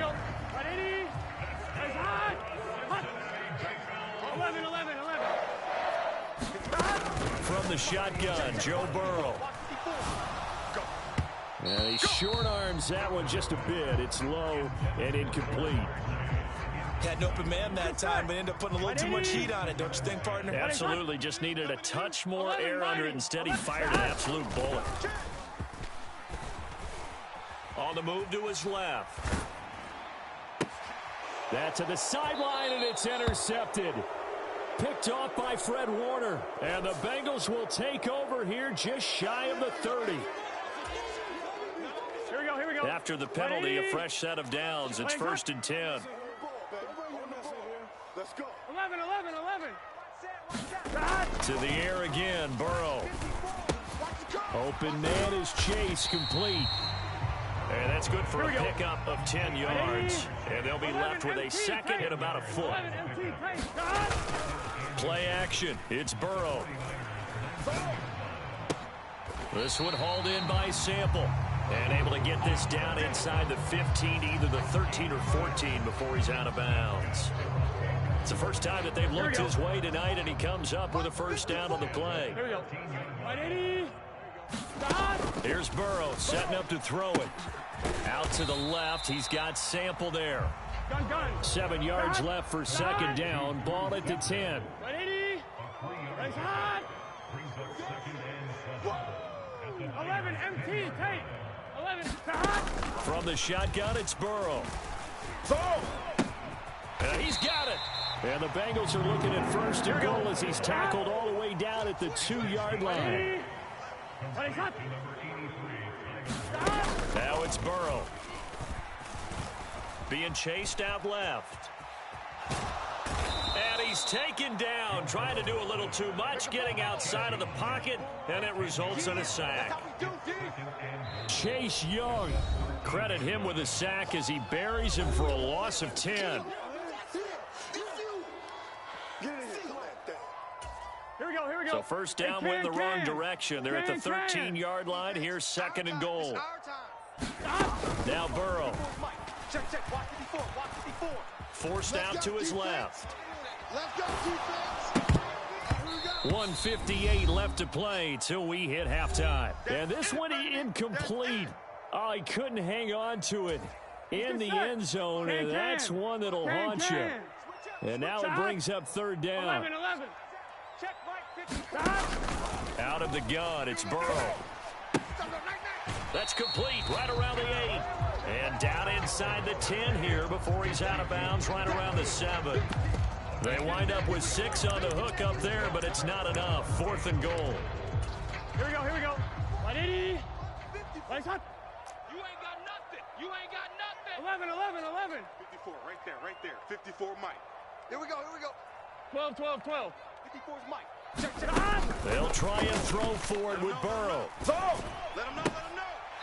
11. From the shotgun, Joe Burrow. And he short arms that one just a bit. It's low and incomplete. Had an open man that time, but ended up putting a little too much heat on it, don't you think, partner? Absolutely, just needed a touch more air under it. Instead, he fired an absolute bullet. On the move to his left. That's to the sideline, and it's intercepted. Picked off by Fred Warner. And the Bengals will take over here just shy of the 30. Here we go. After the penalty, a fresh set of downs. It's 1st and 10. Let's go. 11. To the air again, Burrow. Open man is Chase, complete. And that's good for a pickup of 10 yards. And they'll be left with a 2nd and about a foot. Play action. It's Burrow. This one hauled in by Sample. And able to get this down inside the 15, either the 13 or 14 before he's out of bounds. It's the first time that they've looked his way tonight, and he comes up with a 1st down on the play. Here we go. 180. Here's Burrow setting up to throw it. Out to the left. He's got Sample there. 7 yards left for 2nd down. Ball at the 10. 180. 11 MT. Take. 11. From the shotgun, it's Burrow. He's got it. And the Bengals are looking at 1st and goal as he's tackled all the way down at the 2-yard line. Now it's Burrow. Being chased out left. And he's taken down, trying to do a little too much, getting outside of the pocket, and it results in a sack. Chase Young, credit him with a sack as he buries him for a loss of 10. Here we go. So 1st down went in the wrong direction. They're at the 13-yard line. Here's 2nd and goal. Now Burrow. Check. Watch 54. Forced out to his left. Let's go, defense. 1:58 left to play till we hit halftime. And this one incomplete. Oh, he couldn't hang on to it in the end zone, and that's one that'll haunt you. And now it brings up 3rd down. 11. Check, Mike. 55. Out of the gun, it's Burrow. That's complete, right around the 8. And down inside the 10 here before he's out of bounds, right around the 7. They wind up with 6 on the hook up there, but it's not enough. 4th and goal. Here we go. 180. 54, right there. 54, Mike. Here we go. 12. 54's Mike. Check. They'll try and throw forward with Burrow. Let him know.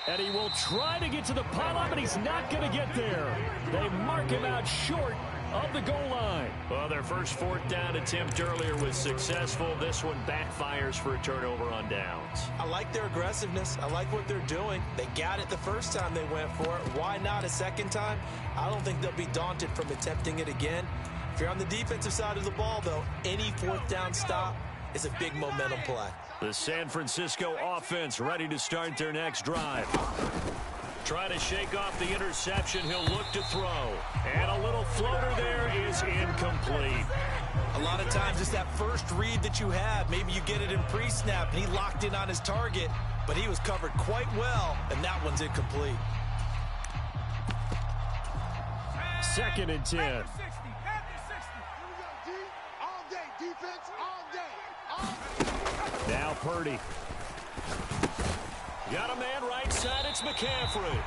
And he will try to get to the pylon, but he's not going to get there. They mark him out short, of the goal line. Well, their first fourth down attempt earlier was successful. This one backfires for a turnover on downs. I like their aggressiveness. I like what they're doing. They got it the first time they went for it. Why not a second time? I don't think they'll be daunted from attempting it again. If you're on the defensive side of the ball, though, any fourth down stop is a big momentum play. The San Francisco offense ready to start their next drive. Trying to shake off the interception. He'll look to throw. And a little floater there is incomplete. A lot of times it's that first read that you have. Maybe you get it in pre-snap, and he locked in on his target, but he was covered quite well, and that one's incomplete. 2nd and 10. Now Purdy. Got a man right side. It's McCaffrey.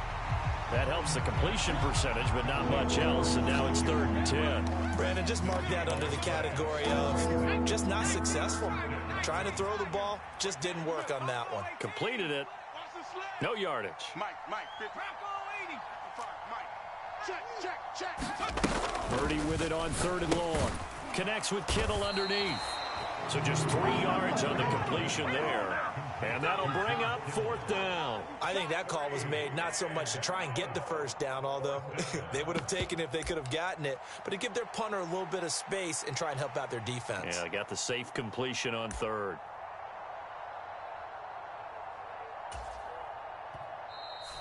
That helps the completion percentage, but not much else. And now it's 3rd and 10. Brandon, just mark that under the category of just not successful. Trying to throw the ball, just didn't work on that one. Completed it. No yardage. Mike, 50. Check. Purdy with it on 3rd and long. Connects with Kittle underneath. So just 3 yards on the completion there. And that'll bring up 4th down. I think that call was made not so much to try and get the first down, although they would have taken it if they could have gotten it, but to give their punter a little bit of space and try and help out their defense. Yeah, they got the safe completion on 3rd.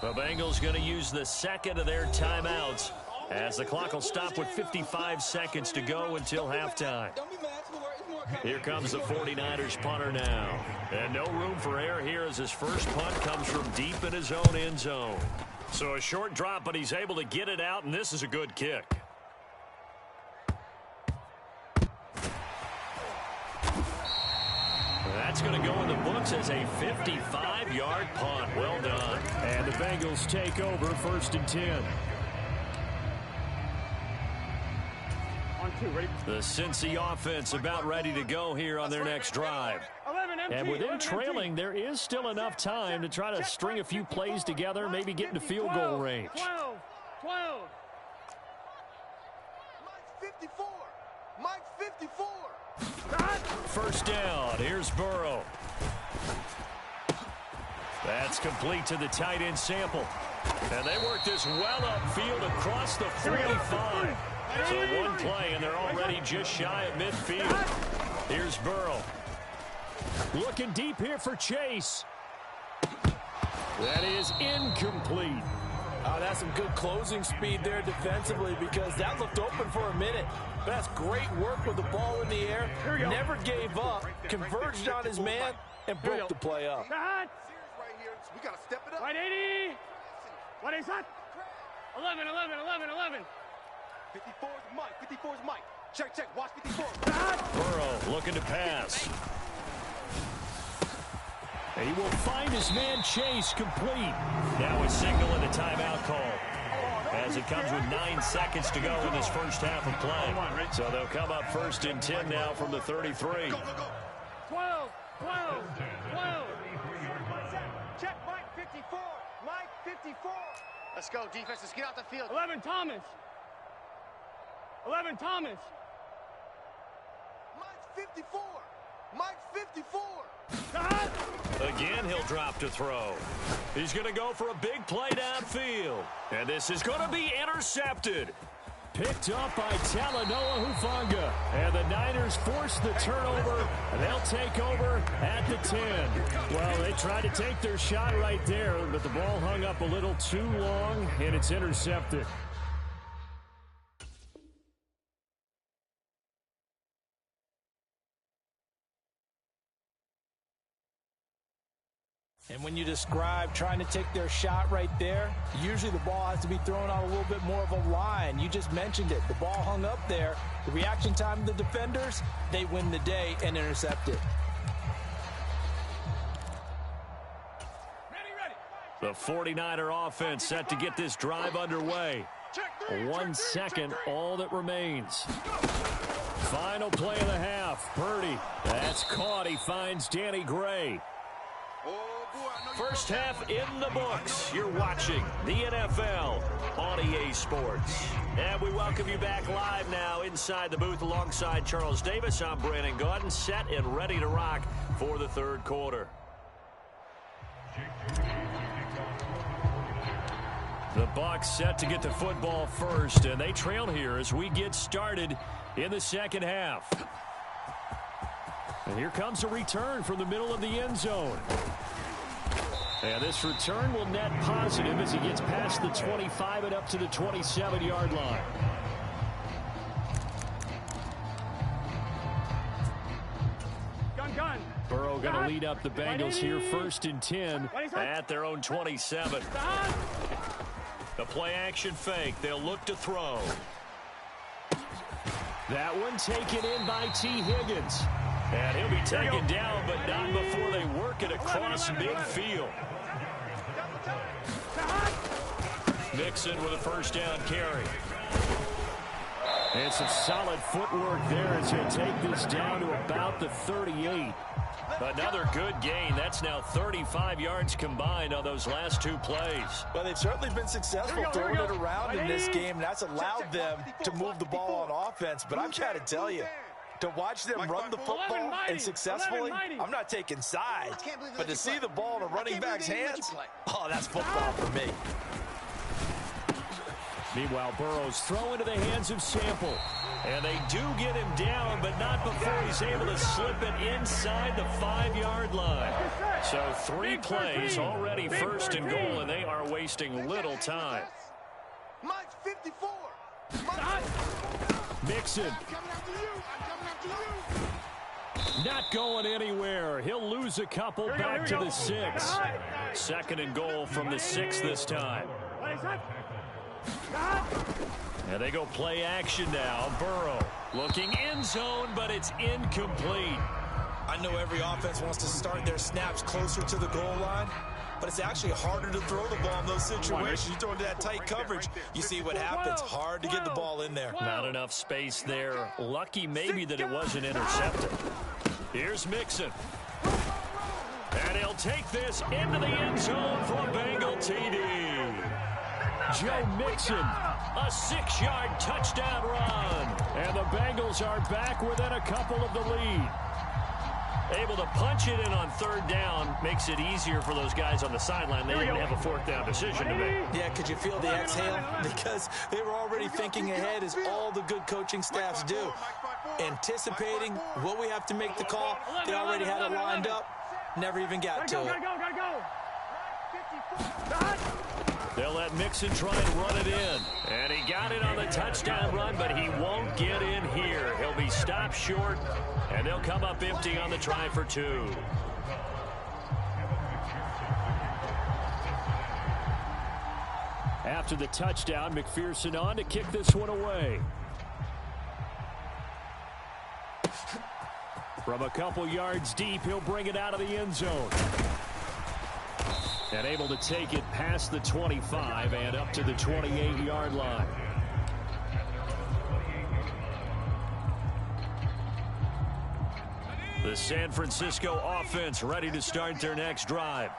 The Bengals going to use the second of their timeouts as the clock will stop with 55 seconds to go until halftime. Here comes the 49ers punter now. And no room for error here as his first punt comes from deep in his own end zone. So a short drop, but he's able to get it out, and this is a good kick. That's going to go in the books as a 55-yard punt. Well done. And the Bengals take over 1st and 10. The Cincy offense about ready to go here on their next drive. And with them trailing, there is still enough time to try to string a few plays together, maybe get into field goal range. 12. Mike 54. 1st down. Here's Burrow. That's complete to the tight end Sample. And they work this well upfield across the 45. So one play, and they're already just shy of midfield. Here's Burrow. Looking deep here for Chase. That is incomplete. Oh, that's some good closing speed there defensively because that looked open for a minute. But that's great work with the ball in the air. Never gave up, converged on his man, and broke the play up. We got to step it up. 180. What is that? 11. 54's Mike. Check. Watch 54. Burrow looking to pass. And he will find his man Chase complete. Now a signal and a timeout call as it comes with 9 seconds to go in this first half of play. So they'll come up 1st and 10 now from the 33. 12. Check Mike 54. Mike 54. Let's go, defense. Let's get out the field. 11 Thomas. Mike 54. Again, he'll drop to throw. He's going to go for a big play downfield. And this is going to be intercepted. Picked up by Talanoa Hufanga. And the Niners force the turnover. And they'll take over at the 10. Well, they tried to take their shot right there, but the ball hung up a little too long, and it's intercepted. And when you describe trying to take their shot right there, usually the ball has to be thrown on a little bit more of a line. You just mentioned it. The ball hung up there. The reaction time of the defenders, they win the day and intercept it. The 49er offense set to get this drive underway. 1 second, all that remains. Final play of the half. Purdy. That's caught. He finds Danny Gray. Oh, First half in the books. You're watching the NFL on EA Sports. And we welcome you back live now inside the booth alongside Charles Davis. I'm Brandon Gaudin, set and ready to rock for the third quarter. The Bucs set to get the football first, and they trail here as we get started in the second half. And here comes a return from the middle of the end zone. And this return will net positive as he gets past the 25 and up to the 27-yard line. Burrow going to lead up the Bengals here, 1st and 10 at their own 27. The play action fake. They'll look to throw. That one taken in by T. Higgins. And he'll be taken down, but not before they work it across midfield. Mixon with a first down carry. And some solid footwork there as he'll take this down to about the 38. Another good gain. That's now 35 yards combined on those last two plays. Well, they've certainly been successful throwing it around in this game. That's allowed them to move the ball on offense. But I've got to tell you, to watch them run the football and successfully, I'm not taking sides. But to see the ball in a running back's hands, oh, that's football for me. Meanwhile, Burrow's throw into the hands of Sample. And they do get him down, but not before he's able to slip it inside the 5-yard line. So 3 plays already, 1st and goal, and they are wasting little time. Mike 54. Mixon. Not going anywhere. He'll lose a couple back to the 6. 2nd and goal from the 6 this time. And they go play action now. Burrow looking end zone, but it's incomplete. I know every offense wants to start their snaps closer to the goal line, but it's actually harder to throw the ball in those situations. You throw into that tight coverage, you see what happens. Hard to get the ball in there. Not enough space there. Lucky maybe that it wasn't intercepted. Here's Mixon. And he'll take this into the end zone for a Bengal TD. Joe Mixon, a 6-yard touchdown run. And the Bengals are back within a couple of the lead. Able to punch it in on 3rd down makes it easier for those guys on the sideline. They didn't have a 4th down decision to make. Yeah, could you feel the exhale? Because they were already thinking ahead, as all the good coaching staffs do. Anticipating what we have to make the call. They already had it lined up. Never even got to it. They'll let Mixon try and run it in. And he got it on the touchdown run, but he won't get in here. He'll be stopped short, and they'll come up empty on the try for 2. After the touchdown, McPherson on to kick this one away. From a couple yards deep, he'll bring it out of the end zone. And able to take it past the 25 and up to the 28-yard line. The San Francisco offense ready to start their next drive.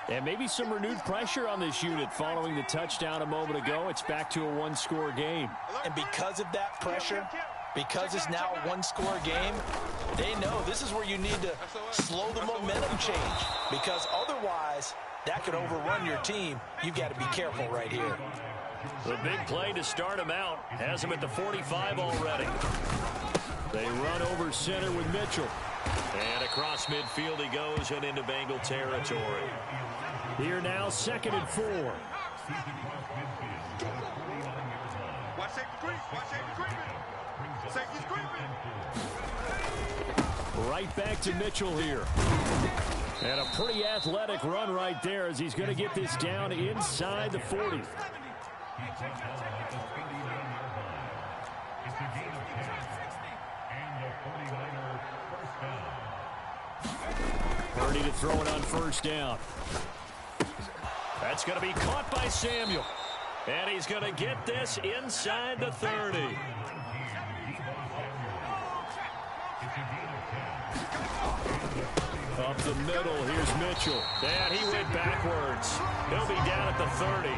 And maybe some renewed pressure on this unit following the touchdown a moment ago. It's back to a 1-score game. And because of that pressure, because it's now a 1-score game, they know this is where you need to slow the momentum change. Because otherwise, that could overrun your team. You've got to be careful right here. The big play to start him out has him at the 45 already. They run over center with Mitchell. And across midfield he goes and into Bengal territory. Here now, 2nd and 4. Watch safety creep. Watch safety creeping. Safety's creeping. Right back to Mitchell here. And a pretty athletic run right there as he's going to get this down inside the 40. Purdy to throw it on 1st down. That's going to be caught by Samuel. And he's going to get this inside the 30. Up the middle, here's Mitchell. And he went backwards. He'll be down at the 30.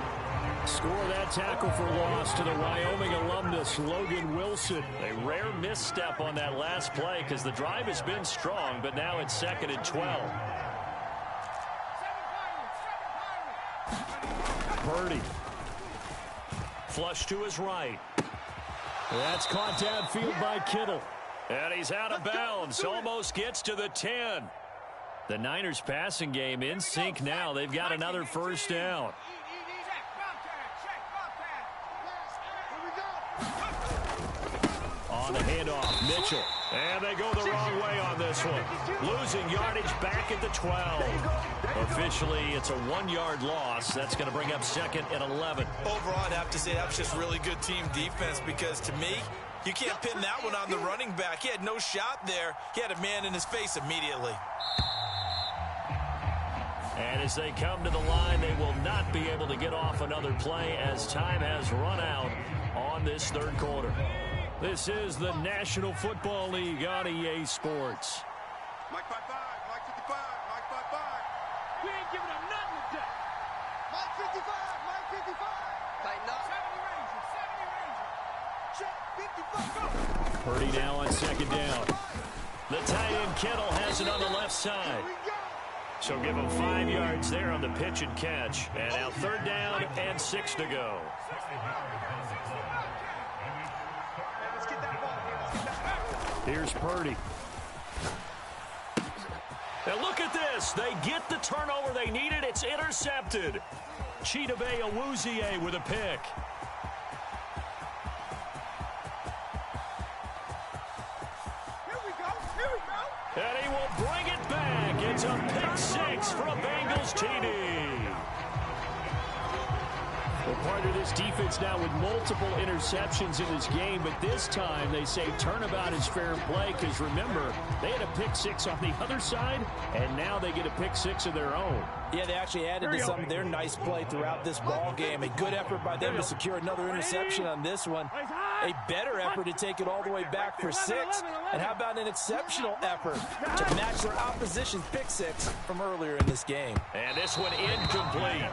Score that tackle for loss to the Wyoming alumnus, Logan Wilson. A rare misstep on that last play because the drive has been strong, but now it's 2nd and 12. Purdy. Flush to his right. That's caught downfield by Kittle. And he's out of bounds. Almost gets to the 10. The Niners passing game in sync now. They've got another first down. On the handoff, Mitchell. And they go the wrong way on this one. Losing yardage back at the 12. Officially, it's a 1-yard loss. That's going to bring up 2nd and 11. Overall, I'd have to say that was just really good team defense because to me, you can't pin that one on the running back. He had no shot there. He had a man in his face immediately. And as they come to the line, they will not be able to get off another play as time has run out on this 3rd quarter. This is the National Football League on EA Sports. Mike 5-5, Mike 55, Mike 5-5. We ain't giving up nothing today. Mike 55, Mike 55. Tighten up. 70 Ranger, 70 Ranger. Check, 55, go. Purdy now on 2nd down. The tight end Kittle has it on the left side. So give him 5 yards there on the pitch and catch. And now 3rd down and 6 to go. Here's Purdy. And look at this. They get the turnover they needed. It's intercepted. Geebear88's with a pick. Here we go. And he will bring it back. It's a pick 6 for a Bengals TD. Well, part of this defense now with multiple interceptions in this game, but this time they say turnabout is fair play because, remember, they had a pick 6 on the other side, and now they get a pick 6 of their own. Yeah, they actually added to some of their nice play throughout this ball game. A good effort by them to secure another interception on this one. A better effort to take it all the way back for 6. And how about an exceptional effort to match their opposition's pick 6 from earlier in this game. And this one incomplete.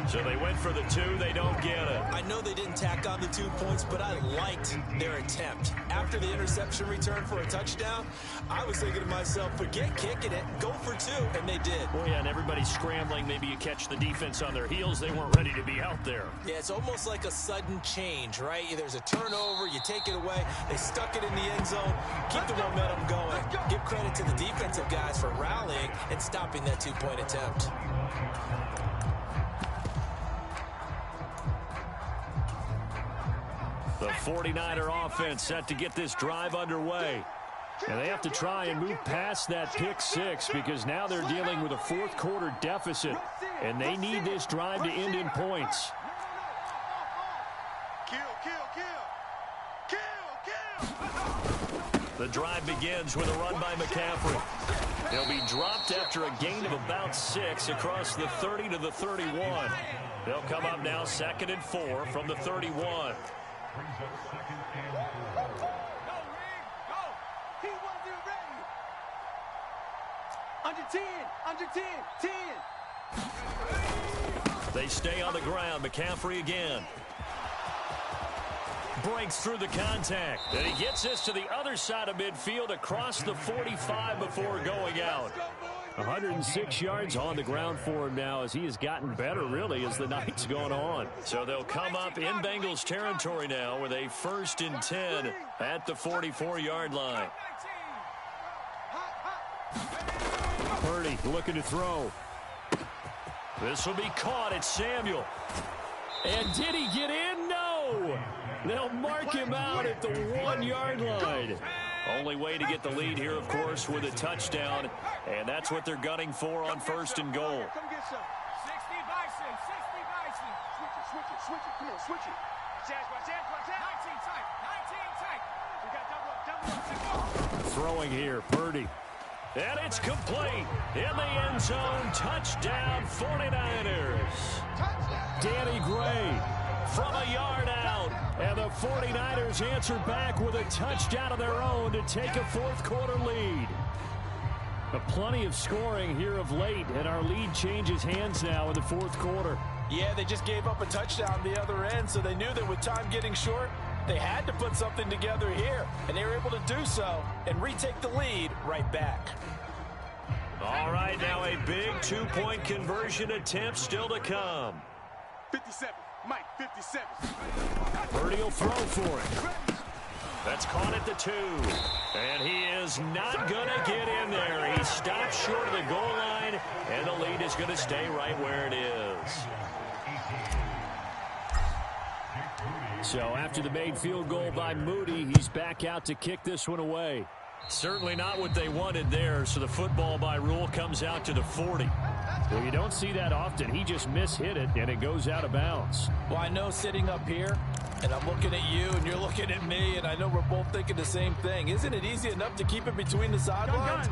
So they went for the 2. They don't get it. I know they didn't tack on the 2 points, but I liked their attempt. After the interception return for a touchdown, I was thinking to myself, forget kicking it, go for 2, and they did. Oh, yeah, and everybody's scrambling. Maybe you catch the defense on their heels. They weren't ready to be out there. Yeah, it's almost like a sudden change, right? There's a turnover, you take it away, they stuck it in the end zone, keep the momentum going. Give credit to the defensive guys for rallying and stopping that 2-point attempt. The 49er offense set to get this drive underway. And they have to try and move past that pick 6 because now they're dealing with a 4th quarter deficit. And they need this drive to end in points. The drive begins with a run by McCaffrey. He'll be dropped after a gain of about 6 across the 30 to the 31. They'll come up now 2nd and 4 from the 31. Under 10, under 10, 10. They stay on the ground. McCaffrey again. Breaks through the contact. And he gets this to the other side of midfield across the 45 before going out. 106 yards on the ground for him now as he has gotten better, really, as the night's gone on. So they'll come up in Bengals territory now with a 1st and 10 at the 44-yard line. Purdy looking to throw. This will be caught. It's Samuel. And did he get in? No. They'll mark him out at the 1-yard line. Only way to get the lead here, of course, with a touchdown. And that's what they're gunning for on 1st and goal. Come get some. 60 Bison, 60 Bison. Switch it, come on, switch it. Watch that. 19 tight. We got double up. Throwing here, Purdy. And it's complete. In the end zone, touchdown 49ers. Danny Gray from a yard out. And the 49ers answer back with a touchdown of their own to take a 4th quarter lead. But plenty of scoring here of late, and our lead changes hands now in the fourth quarter. Yeah, they just gave up a touchdown the other end, so they knew that with time getting short, they had to put something together here, and they were able to do so and retake the lead right back. All right, now a big two-point conversion attempt still to come. 57, Mike, 57. Purdy will throw for it. That's caught at the 2. And he is not going to get in there. He stopped short of the goal line, and the lead is going to stay right where it is. So after the made field goal by Moody, he's back out to kick this one away. Certainly not what they wanted there, so the football by rule comes out to the 40. Well, you don't see that often. He just mishit it, and it goes out of bounds. Well, I know sitting up here, and I'm looking at you, and you're looking at me, and I know we're both thinking the same thing. Isn't it easy enough to keep it between the sidelines?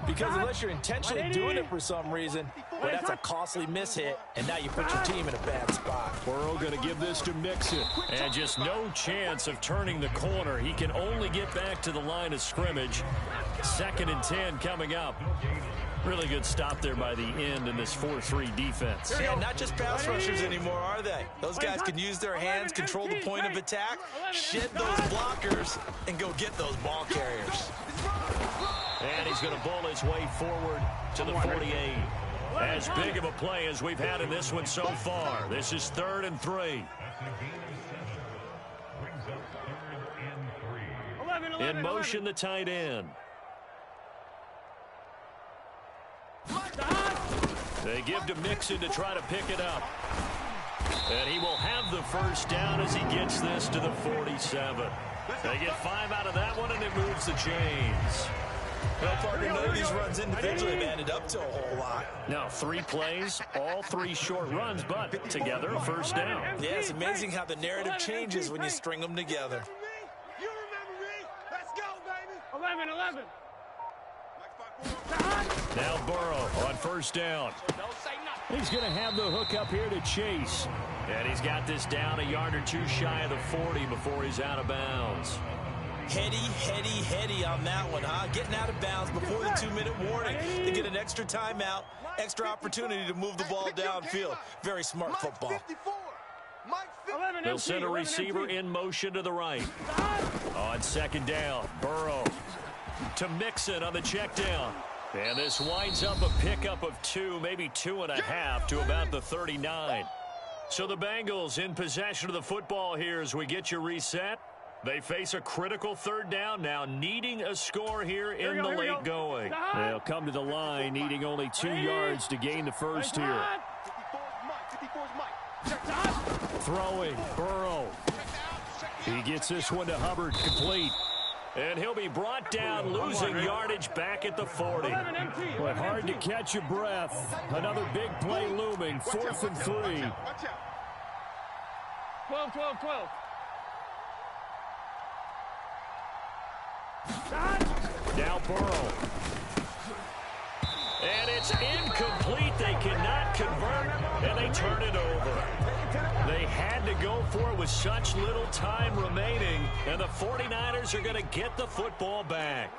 Because unless you're intentionally doing it for some reason, well, that's a costly mishit, and now you put your team in a bad spot. Burrow going to give this to Mixon. And just no chance of turning the corner. He can only get back to the line of scrimmage. 2nd and 10 coming up. Really good stop there by the end in this 4-3 defense. Yeah, not just pass rushers anymore, are they? Those guys can use their hands, control the point of attack, shed those blockers, and go get those ball carriers. And he's going to bowl his way forward to the 48. As big of a play as we've had in this one so far. This is 3rd and 3. In motion, the tight end. They give to Mixon to try to pick it up. And he will have the first down as he gets this to the 47. They get 5 out of that one, and it moves the chains. Well, partner, none of these runs individually have added up to a whole lot. Now, 3 plays, all 3 short runs, but together, a first down. Yeah, it's amazing how the narrative changes when you string them together. You remember me? Let's go, baby. 11. Now Burrow on first down. He's going to have the hook up here to Chase. And he's got this down a yard or 2 shy of the 40 before he's out of bounds. Heady on that one, huh? Getting out of bounds before the 2-minute warning to get an extra timeout, extra opportunity to move the ball downfield. Very smart football. They'll send a receiver in motion to the right. On 2nd down, Burrow to Mixon on the check down. And this winds up a pickup of 2, maybe 2.5 to about the 39. So the Bengals in possession of the football here as we get you reset. They face a critical 3rd down now, needing a score here in the late going. They'll come to the line, needing only 2 yards to gain the first here. Throwing, Burrow. He gets this one to Hubbard, complete. And he'll be brought down, losing yardage back at the 40. But hard to catch your breath. Another big play looming, 4th and 3. 12. Now Burrow. And it's incomplete. They cannot convert, and they turn it over. They had to go for it with such little time remaining, and the 49ers are going to get the football back.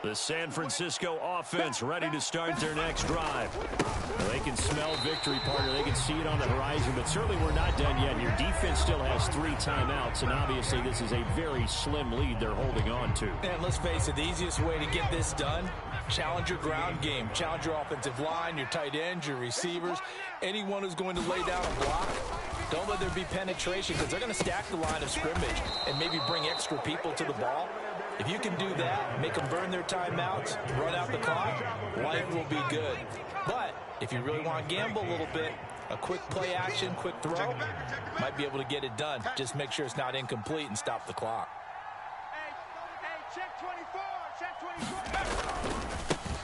The San Francisco offense ready to start their next drive. Well, they can smell victory, partner. They can see it on the horizon, but certainly we're not done yet. Your defense still has 3 timeouts, and obviously this is a very slim lead they're holding on to. And let's face it, the easiest way to get this done, challenge your ground game. Challenge your offensive line, your tight ends, your receivers, anyone who's going to lay down a block. Don't let there be penetration because they're going to stack the line of scrimmage and maybe bring extra people to the ball. If you can do that, make them burn their timeouts, run out the clock, life will be good. But if you really want to gamble a little bit, a quick play action, quick throw, might be able to get it done. Just make sure it's not incomplete and stop the clock. Hey, check 24, check 24.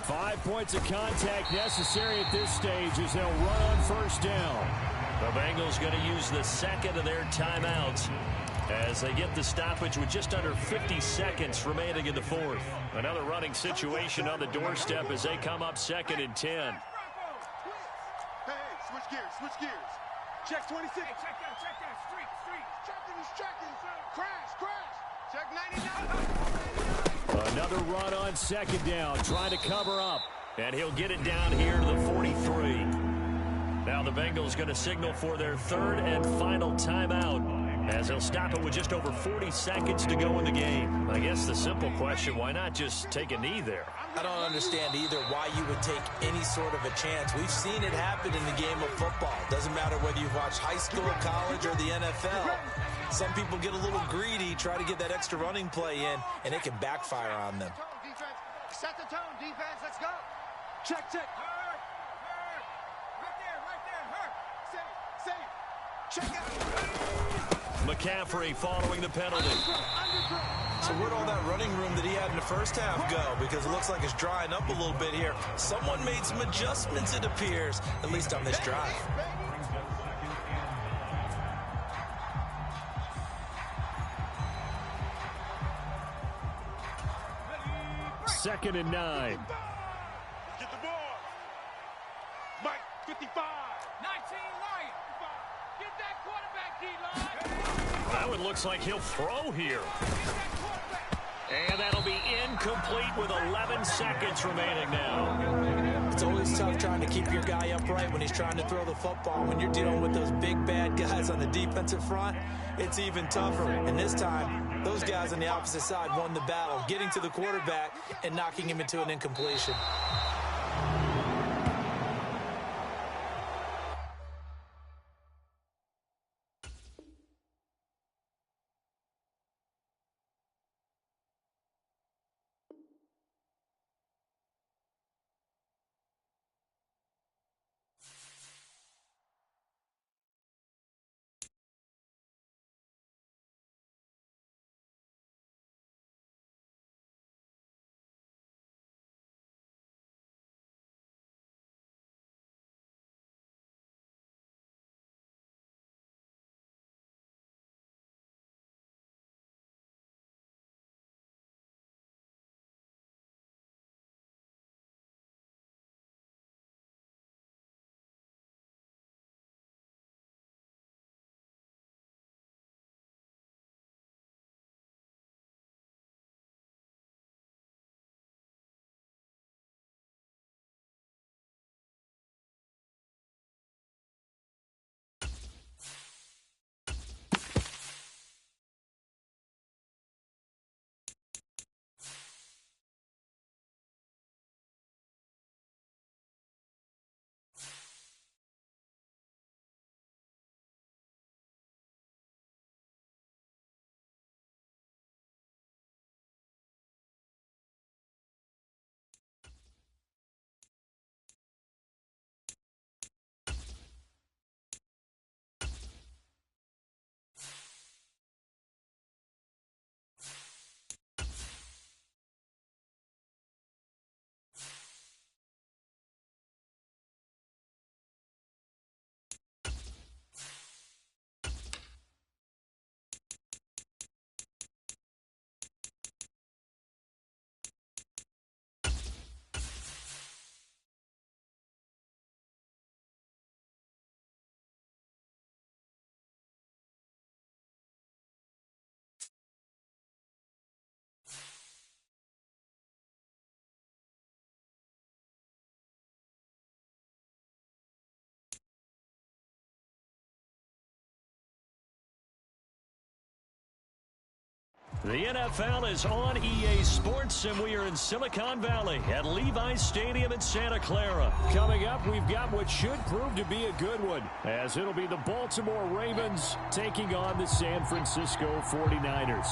5 points of contact necessary at this stage as they'll run on first down. The Bengals going to use the 2nd of their timeouts as they get the stoppage with just under 50 seconds remaining in the 4th. Another running situation on the doorstep as they come up 2nd and 10. Hey, switch gears. Check 26. Hey, check that, street. Checking. Crash. Check 99. Another run on 2nd down, trying to cover up. And he'll get it down here to the 43. Now the Bengals going to signal for their third and final timeout, as they'll stop it with just over 40 seconds to go in the game. I guess the simple question, why not just take a knee there? I don't understand either why you would take any sort of a chance. We've seen it happen in the game of football. Doesn't matter whether you've watched high school, college, or the NFL. Some people get a little greedy, try to get that extra running play in, and it can backfire on them. Set the tone, defense. Let's go. Check, check. Hurt. Right there. Hurt. Safe. Check it. McCaffrey following the penalty. So where'd all that running room that he had in the first half go? Because it looks like it's drying up a little bit here. Someone made some adjustments, it appears, at least on this drive. Second and 9. Get the ball. Mike, 55. 19 line. Get that quarterback, D-line. That one looks like he'll throw here. And that'll be incomplete with 11 seconds remaining now. It's always tough trying to keep your guy upright when he's trying to throw the football. When you're dealing with those big, bad guys on the defensive front, it's even tougher. And this time, those guys on the opposite side won the battle, getting to the quarterback and knocking him into an incompletion. The NFL is on EA Sports, and we are in Silicon Valley at Levi's Stadium in Santa Clara. Coming up, we've got what should prove to be a good one, as it'll be the Baltimore Ravens taking on the San Francisco 49ers.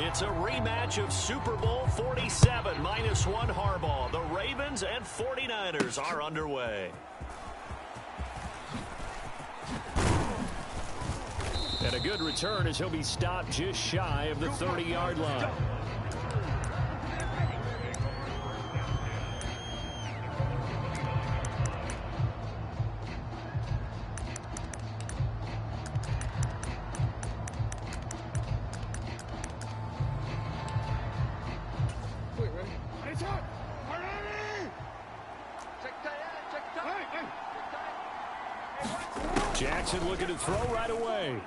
It's a rematch of Super Bowl 47, -1 Harbaugh. The Ravens and 49ers are underway. And a good return as he'll be stopped just shy of the 30-yard line. It's up. Jackson looking to throw right away.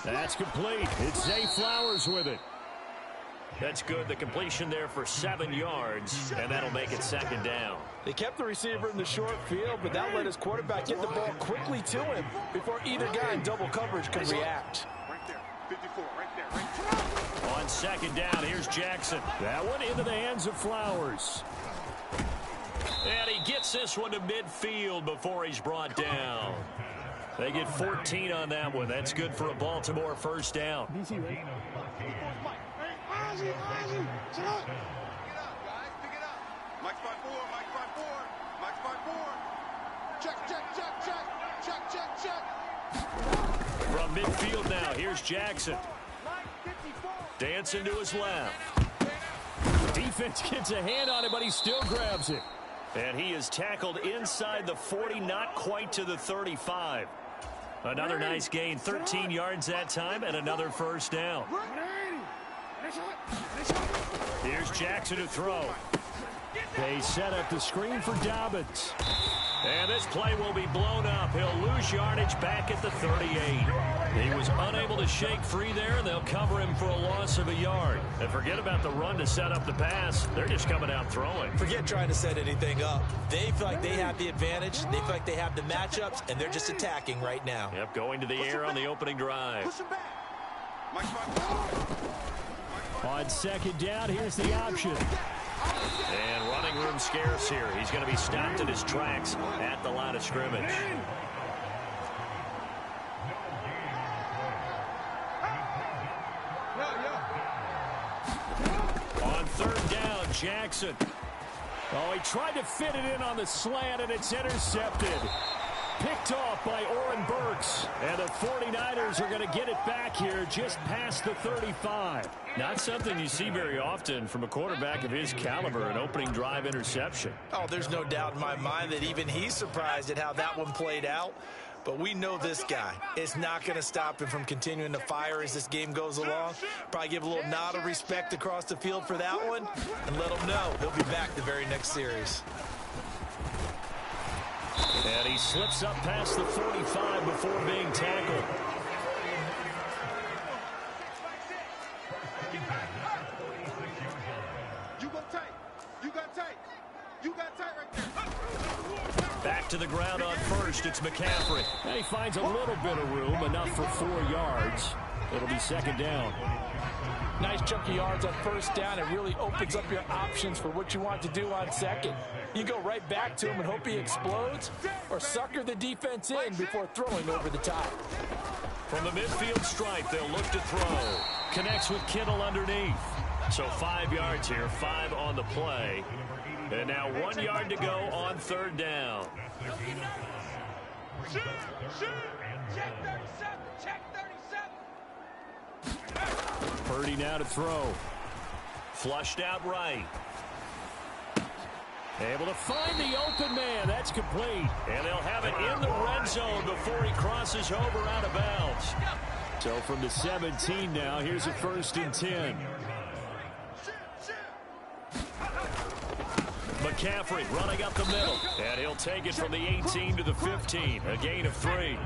That's complete. It's Zay Flowers with it. That's good. The completion there for 7 yards, and that'll make it second down. They kept the receiver in the short field, but that let his quarterback get the ball quickly to him before either guy in double coverage could react. Right there, 54, right there, right there. On second down, here's Jackson. That one into the hands of Flowers. And he gets this one to midfield before he's brought down. They get 14 on that one. That's good for a Baltimore first down. Pick it up, guys. Pick it up. Mike's by 4. Mike's by 4. Mike's by 4. Check. From midfield now, here's Jackson. Dancing to his left. Defense gets a hand on it, but he still grabs it. And he is tackled inside the 40, not quite to the 35. Another nice gain, 13 yards that time, and another first down. Here's Jackson to throw. They set up the screen for Dobbins. And this play will be blown up. He'll lose yardage back at the 38. He was unable to shake free there, and they'll cover him for a loss of a yard. And forget about the run to set up the pass. They're just coming out throwing. Forget trying to set anything up. They feel like they have the advantage. They feel like they have the matchups, and they're just attacking right now. Yep, going to the air on the opening drive. Push him back. Mike's by 4. On second down, here's the option. And running room scarce here. He's going to be stopped in his tracks at the line of scrimmage. On third down, Jackson. Oh, he tried to fit it in on the slant, and it's intercepted. Picked off by Oren Burks. And the 49ers are going to get it back here just past the 35. Not something you see very often from a quarterback of his caliber, an opening drive interception. Oh, there's no doubt in my mind that even he's surprised at how that one played out. But we know this guy is not going to stop him from continuing to fire as this game goes along. Probably give a little nod of respect across the field for that one and let him know he'll be back the very next series. And he slips up past the 45 before being tackled. You got tight right there. Back to the ground on first. It's McCaffrey. And he finds a little bit of room, enough for 4 yards. It'll be second down. Nice chunky yards on first down. It really opens up your options for what you want to do on second. You go right back to him and hope he explodes, or sucker the defense in before throwing over the top. From the midfield stripe, they'll look to throw. Connects with Kittle underneath. So 5 yards here, 5 on the play. And now 1 yard to go on third down. Shoot! Check 37! Check 37! Purdy now to throw. Flushed out right. Able to find the open man. That's complete. And they'll have it in the red zone before he crosses over out of bounds. So from the 17 now, here's a 1st and 10. McCaffrey running up the middle. And he'll take it from the 18 to the 15. A gain of 3.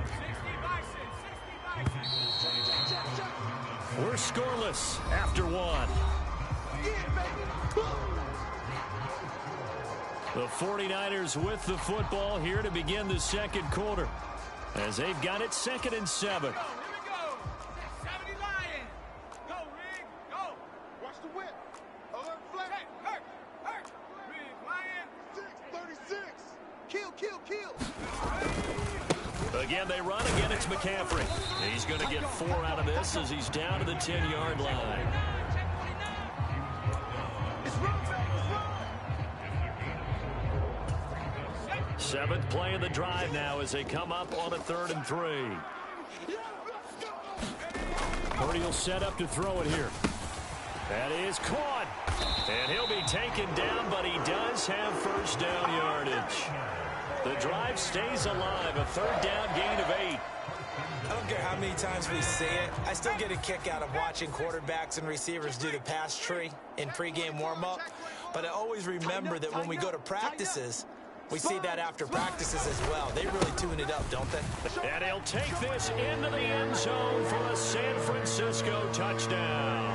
We're scoreless after 1. The 49ers with the football here to begin the second quarter, as they've got it 2nd and 7. Here we go. 70 Lions. Go, Rig. Go. Watch the whip. Alert flag. Hurt. Rig, Lion. 636. Kill. Again, they run. Again, it's McCaffrey. He's going to get 4 out of this as he's down to the 10-yard line. Seventh play of the drive now as they come up on a 3rd and 3. Purdy will set up to throw it here. That is caught. And he'll be taken down, but he does have first down yardage. The drive stays alive. A 3rd down gain of 8. I don't care how many times we say it, I still get a kick out of watching quarterbacks and receivers do the pass tree in pregame warm-up. But I always remember that when we go to practices, we see that after practices as well. They really tune it up, don't they? And he'll take this into the end zone for a San Francisco touchdown.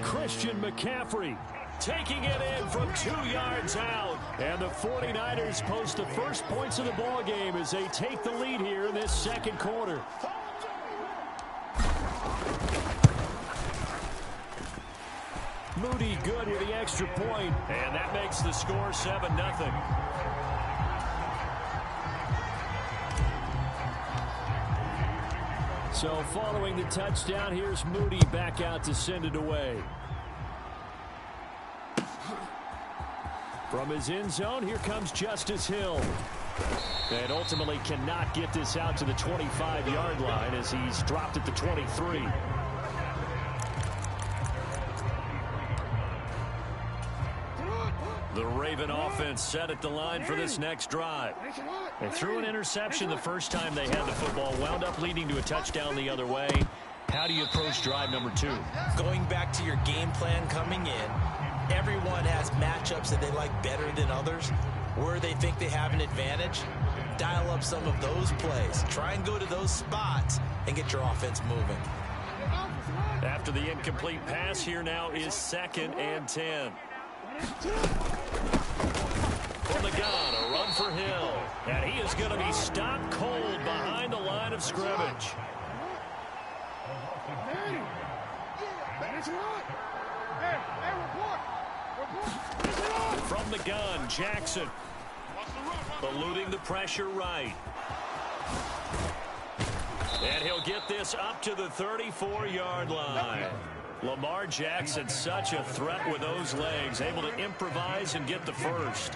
Christian McCaffrey taking it in from 2 yards out. And the 49ers post the first points of the ball game as they take the lead here in this second quarter. Moody good with the extra point, and that makes the score 7-0. So following the touchdown, here's Moody back out to send it away. From his end zone, here comes Justice Hill. And ultimately cannot get this out to the 25-yard line as he's dropped at the 23. The Raven offense set at the line for this next drive. They threw an interception the first time they had the football, wound up leading to a touchdown the other way. How do you approach drive number 2? Going back to your game plan coming in, everyone has matchups that they like better than others. Where they think they have an advantage, dial up some of those plays. Try and go to those spots and get your offense moving. After the incomplete pass, here now is 2nd and 10. From the gun, a run for Hill. And he is going to be stopped cold behind the line of scrimmage. From the gun, Jackson. Eluding the pressure right. And he'll get this up to the 34-yard line. Lamar Jackson, such a threat with those legs, able to improvise and get the first.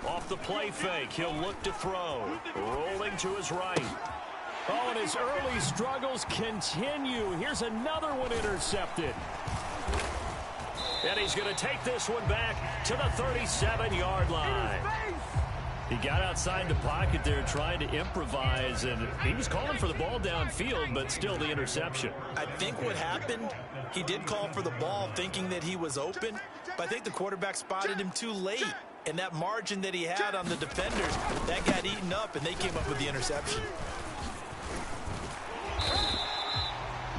Off the play fake, he'll look to throw. Rolling to his right. Oh, and his early struggles continue. Here's another one intercepted. And he's going to take this one back to the 37-yard line. He got outside the pocket there trying to improvise, and he was calling for the ball downfield, but still the interception. I think what happened, he did call for the ball thinking that he was open, but I think the quarterback spotted him too late. And that margin that he had on the defenders, that got eaten up, and they came up with the interception.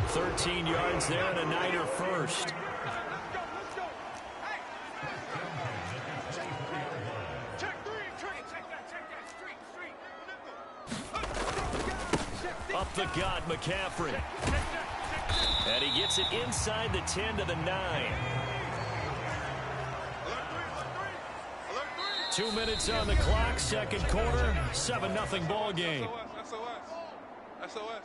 13 yards there and a Niner first. Up the gut, McCaffrey. And he gets it inside the 10 to the 9. 2 minutes on the clock, second quarter, 7-0 ball game. SOS.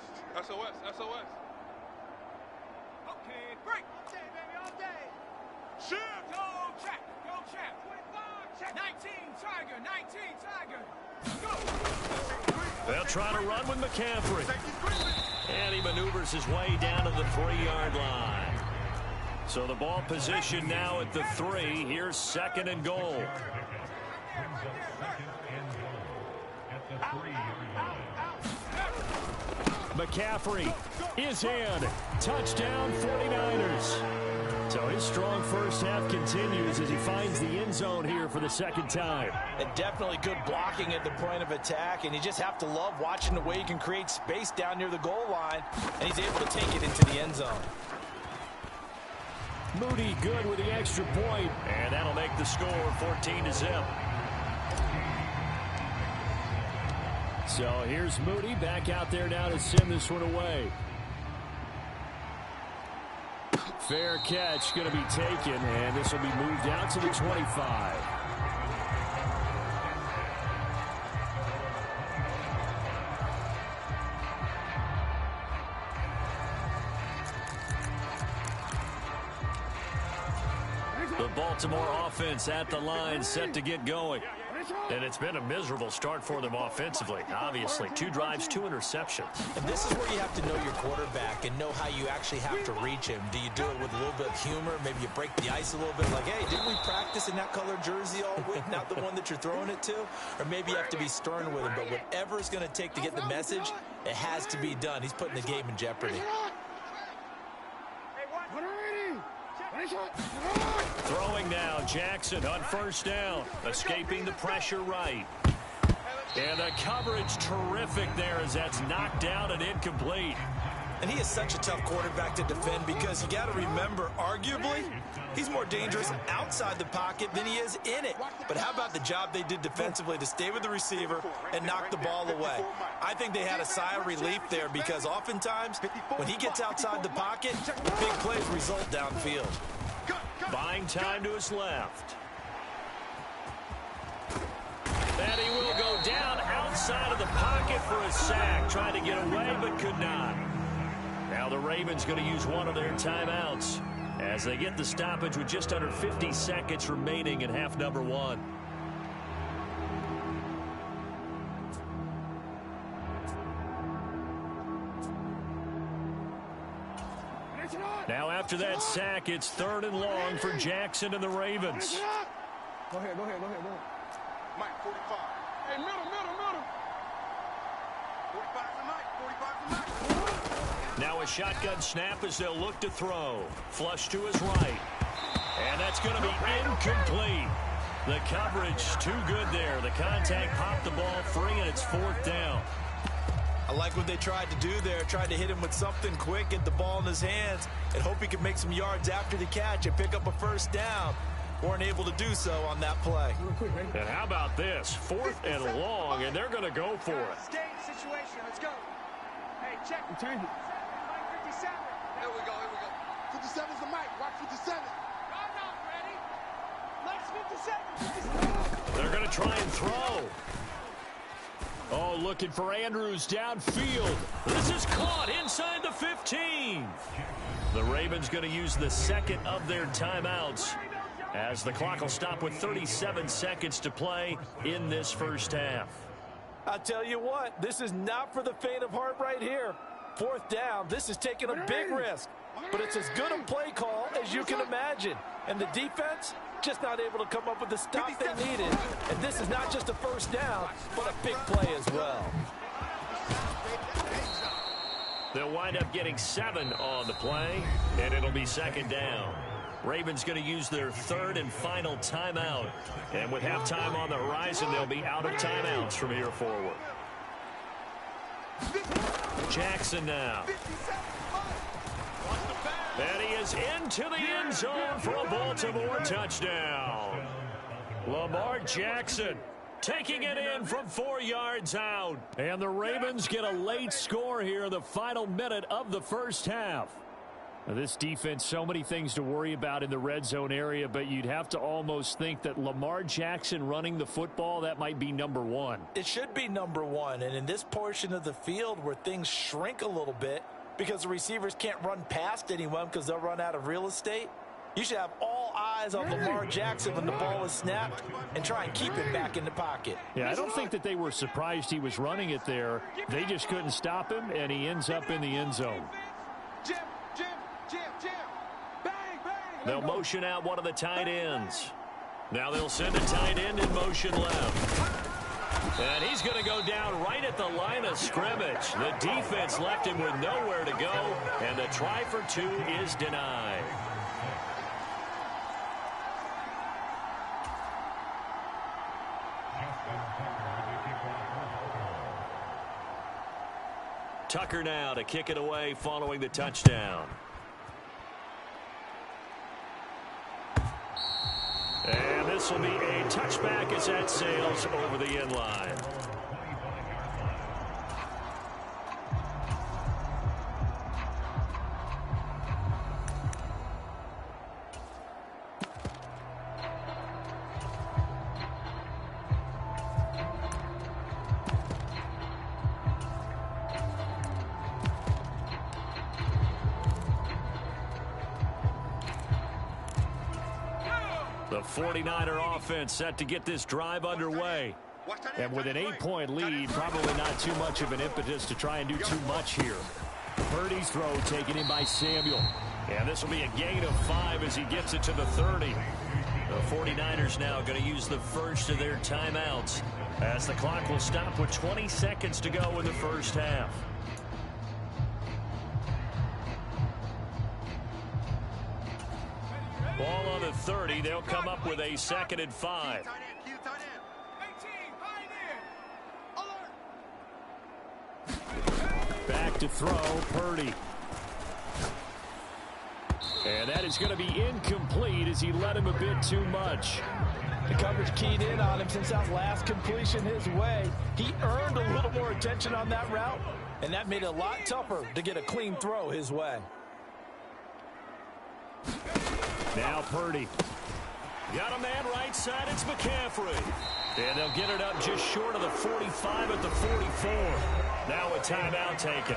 Okay, break. All day, baby, all day. Shoot. Go check. 25, check. 19, Tiger. Go. They'll try to run with McCaffrey. And he maneuvers his way down to the 3-yard line. So the ball position now at the 3. Here's 2nd and goal. McCaffrey is in. Touchdown 49ers. So his strong first half continues as he finds the end zone here for the second time. And definitely good blocking at the point of attack, and you just have to love watching the way he can create space down near the goal line, and he's able to take it into the end zone. Moody good with the extra point, and that'll make the score 14-0. So here's Moody back out there now to send this one away. Fair catch going to be taken, and this will be moved out to the 25. The Baltimore offense at the line, set to get going. And it's been a miserable start for them offensively. Obviously, 2 drives, 2 interceptions. And this is where you have to know your quarterback and know how you actually have to reach him. Do you do it with a little bit of humor? Maybe you break the ice a little bit like, hey, didn't we practice in that color jersey all week, not the one that you're throwing it to? Or maybe you have to be stern with him. But whatever it's going to take to get the message, it has to be done. He's putting the game in jeopardy. Throwing now, Jackson on first down, escaping the pressure right. And the coverage terrific there as that's knocked down and incomplete. And he is such a tough quarterback to defend because you got to remember, arguably, he's more dangerous outside the pocket than he is in it. But how about the job they did defensively to stay with the receiver and knock the ball away? I think they had a sigh of relief there because oftentimes when he gets outside the pocket, big plays result downfield. Buying time to his left. And he will go down outside of the pocket for a sack. Trying to get away, but could not. Now the Ravens going to use one of their timeouts as they get the stoppage with just under 50 seconds remaining in half number 1. Now after that sack, it's 3rd and long for Jackson and the Ravens. Go ahead. Mike, 45. Hey, middle. 45 to Mike. Now a shotgun snap as they'll look to throw. Flush to his right. And that's going to be incomplete. The coverage too good there. The contact popped the ball free, and it's 4th down. I like what they tried to do there. Tried to hit him with something quick, get the ball in his hands, and hope he could make some yards after the catch and pick up a first down. Weren't able to do so on that play. And how about this? 4th and long, and they're going to go for it. Stage situation. Let's go. Hey, check. Change it. Mike 57. Here we go. 57's the Mike. Watch 57. I'm not ready. Mike's 57. They're going to try and throw. Oh, looking for Andrews downfield. This is caught inside the 15. The Ravens going to use the 2nd of their timeouts as the clock will stop with 37 seconds to play in this first half. I'll tell you what, this is not for the faint of heart right here. 4th down, this is taking a big risk. But it's as good a play call as you can imagine. And the defense just not able to come up with the stop they needed. And this is not just a first down, but a big play as well. They'll wind up getting 7 on the play, and it'll be 2nd down. Ravens going to use their 3rd and final timeout. And with halftime on the horizon, they'll be out of timeouts from here forward. Jackson now. And he is into the end zone for a Baltimore touchdown. Lamar Jackson taking it in from 4 yards out. And the Ravens get a late score here in the final minute of the first half. Now, this defense, so many things to worry about in the red zone area, but you'd have to almost think that Lamar Jackson running the football, that might be number 1. It should be number 1. And in this portion of the field where things shrink a little bit, because the receivers can't run past anyone because they'll run out of real estate, you should have all eyes on Lamar Jackson when the ball is snapped and try and keep him back in the pocket. Yeah, I don't think that they were surprised he was running it there. They just couldn't stop him, and he ends up in the end zone. Jim. Bang. They'll motion out one of the tight ends. Now they'll send a tight end in motion left. And he's going to go down right at the line of scrimmage. The defense left him with nowhere to go, and the try for 2 is denied. Tucker now to kick it away following the touchdown. And this will be a touchback as that sails over the end line. The 49er offense set to get this drive underway. And with an 8-point lead, probably not too much of an impetus to try and do too much here. Purdy's throw taken in by Samuel. And this will be a gain of 5 as he gets it to the 30. The 49ers now going to use the first of their timeouts as the clock will stop with 20 seconds to go in the first half. Ball on the 30. They'll come up with a 2nd and 5. Back to throw, Purdy. And that is going to be incomplete as he led him a bit too much. The coverage keyed in on him since that last completion his way. He earned a little more attention on that route, and that made it a lot tougher to get a clean throw his way. Now Purdy. Got a man right side. It's McCaffrey. And they'll get it up just short of the 45 at the 44. Now a timeout taken.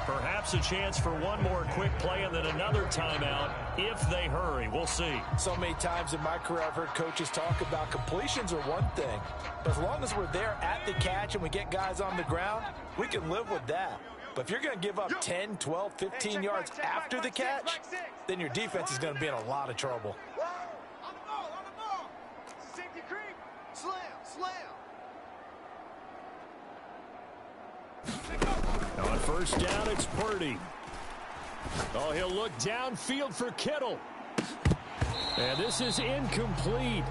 Perhaps a chance for one more quick play and then another timeout if they hurry. We'll see. So many times in my career I've heard coaches talk about completions are one thing. But as long as we're there at the catch and we get guys on the ground, we can live with that. But if you're going to give up 10, 12, 15 yards after the catch, then your defense is going to be in a lot of trouble. On the ball. Safety creep. Slam. On first down, it's Purdy. Oh, he'll look downfield for Kittle. And this is incomplete.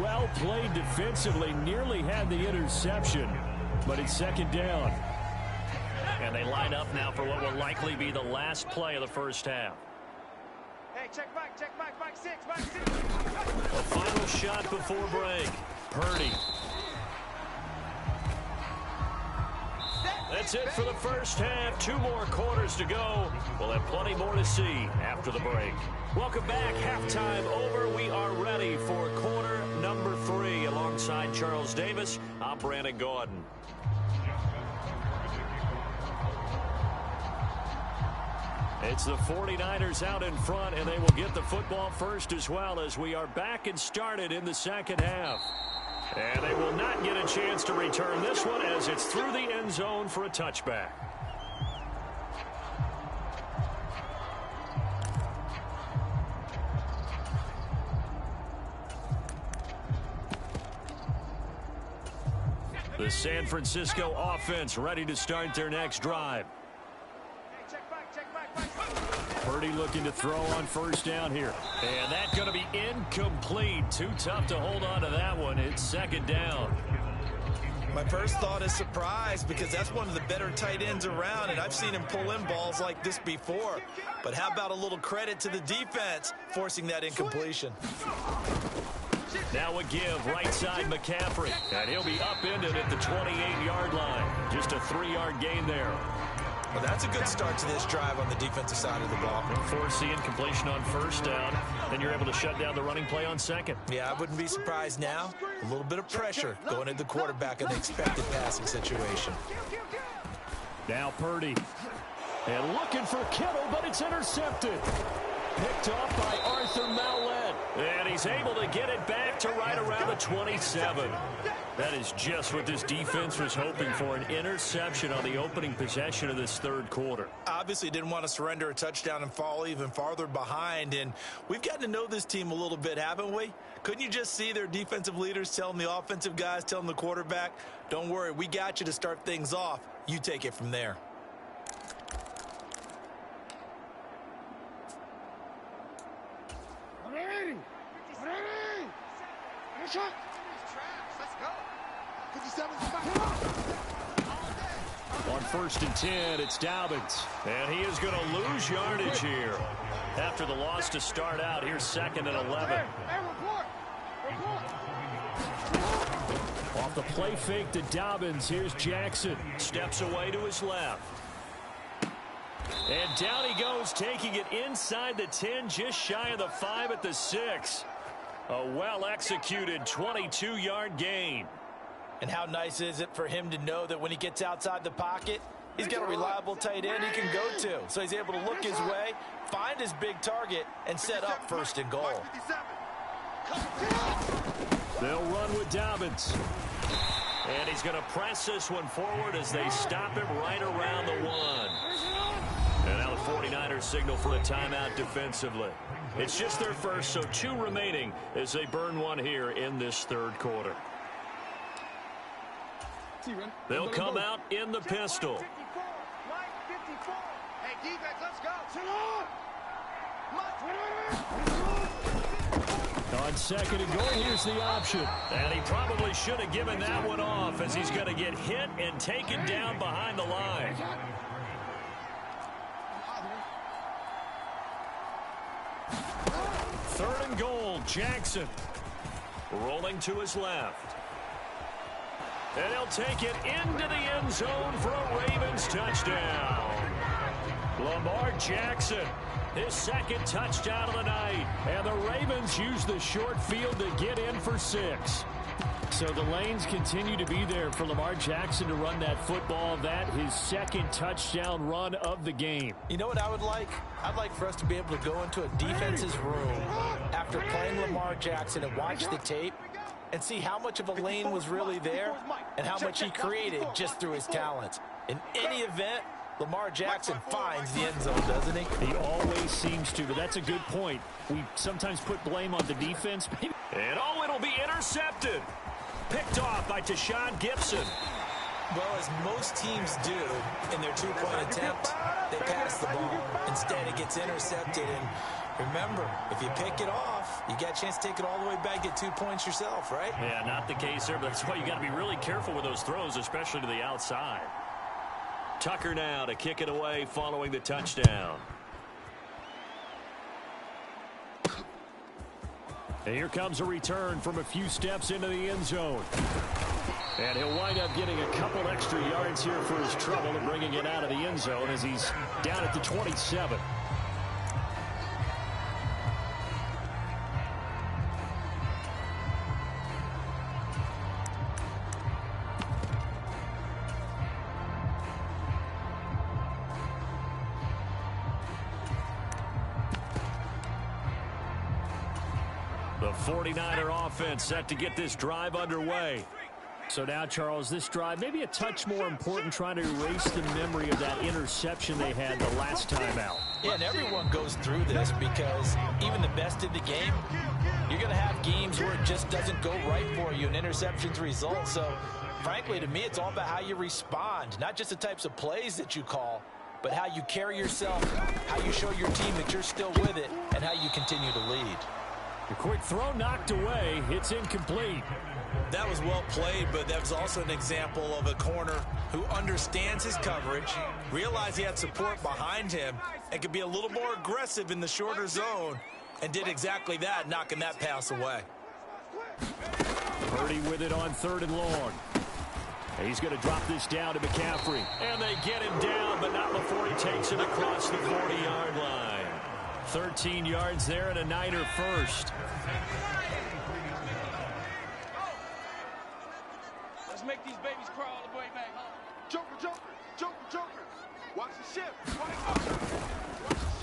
Well played defensively. Nearly had the interception, but it's 2nd down. And they line up now for what will likely be the last play of the first half. Hey, check back, back 6. A final shot before break. Purdy. That's it for the first half. 2 more quarters to go. We'll have plenty more to see after the break. Welcome back. Halftime over. We are ready for quarter number 3 alongside Charles Davis. I'm Brandon Gordon. It's the 49ers out in front, and they will get the football first as well as we are back and started in the second half. And they will not get a chance to return this one as it's through the end zone for a touchback. The San Francisco offense ready to start their next drive. Purdy looking to throw on first down here. And that's going to be incomplete. Too tough to hold on to that one. It's 2nd down. My first thought is surprise because that's one of the better tight ends around, and I've seen him pull in balls like this before. But how about a little credit to the defense forcing that incompletion? Now a give right side McCaffrey. And he'll be upended at the 28-yard line. Just a 3-yard gain there. Well, that's a good start to this drive on the defensive side of the ball. Force the incompletion on first down. Then you're able to shut down the running play on 2nd. Yeah, I wouldn't be surprised now. A little bit of pressure going at the quarterback in the expected passing situation. Now Purdy. And looking for Kittle, but it's intercepted. Picked off by Arthur Maulet. And he's able to get it back to right around the 27. That is just what this defense was hoping for, an interception on the opening possession of this 3rd quarter. Obviously didn't want to surrender a touchdown and fall even farther behind, and we've gotten to know this team a little bit, haven't we? Couldn't you just see their defensive leaders telling the offensive guys, telling the quarterback, don't worry, we got you to start things off. You take it from there. On 1st and 10, it's Dobbins. And he is going to lose yardage here. After the loss to start out, here's 2nd and 11. Off the play fake to Dobbins, here's Jackson. Steps away to his left. And down he goes, taking it inside the 10, just shy of the 5 at the 6. A well-executed 22-yard gain. And how nice is it for him to know that when he gets outside the pocket, he's got a reliable tight end he can go to. So he's able to look his way, find his big target, and set up 1st and goal. They'll run with Dobbins. And he's going to press this one forward as they stop him right around the 1. And now the 49ers signal for a timeout defensively. It's just their first, so 2 remaining as they burn one here in this third quarter. They'll come out in the pistol. Hey, defense, let's go. On second and goal, here's the option. And he probably should have given that one off as he's going to get hit and taken down behind the line. Third and goal, Jackson. Rolling to his left. And he'll take it into the end zone for a Ravens touchdown. Lamar Jackson, his second touchdown of the night. And the Ravens use the short field to get in for 6. So the lanes continue to be there for Lamar Jackson to run that football. That his second touchdown run of the game. You know what I would like? I'd like for us to be able to go into a defense's room after playing Lamar Jackson and watch the tape and see how much of a lane was really there and how much he created just through his talents. In any event, Lamar Jackson finds the end zone, doesn't he? He always seems to, but that's a good point. We sometimes put blame on the defense. And it'll be intercepted. Picked off by Tashawn Gibson. Well, as most teams do in their two-point attempt, they pass the ball. Instead, it gets intercepted. And remember, if you pick it off, you got a chance to take it all the way back, get 2 points yourself, right? Yeah, not the case there, but that's why you got to be really careful with those throws, especially to the outside. Tucker now to kick it away following the touchdown. And here comes a return from a few steps into the end zone. And he'll wind up getting a couple extra yards here for his trouble and bringing it out of the end zone as he's down at the 27. The 49er offense set to get this drive underway. So now, Charles, this drive maybe a touch more important, trying to erase the memory of that interception they had the last time out. Yeah, and everyone goes through this because even the best in the game, you're going to have games where it just doesn't go right for you, and interceptions result. So, frankly, to me, it's all about how you respond, not just the types of plays that you call, but how you carry yourself, how you show your team that you're still with it, and how you continue to lead. The quick throw knocked away. It's incomplete. That was well played, but that was also an example of a corner who understands his coverage, realized he had support behind him, and could be a little more aggressive in the shorter zone, and did exactly that, knocking that pass away. Purdy with it on 3rd and long. He's going to drop this down to McCaffrey. And they get him down, but not before he takes it across the 40-yard line. 13 yards there and a Niner first. Let's make these babies crawl all the way back home. Joker, Joker, Joker, Joker. Watch the ship.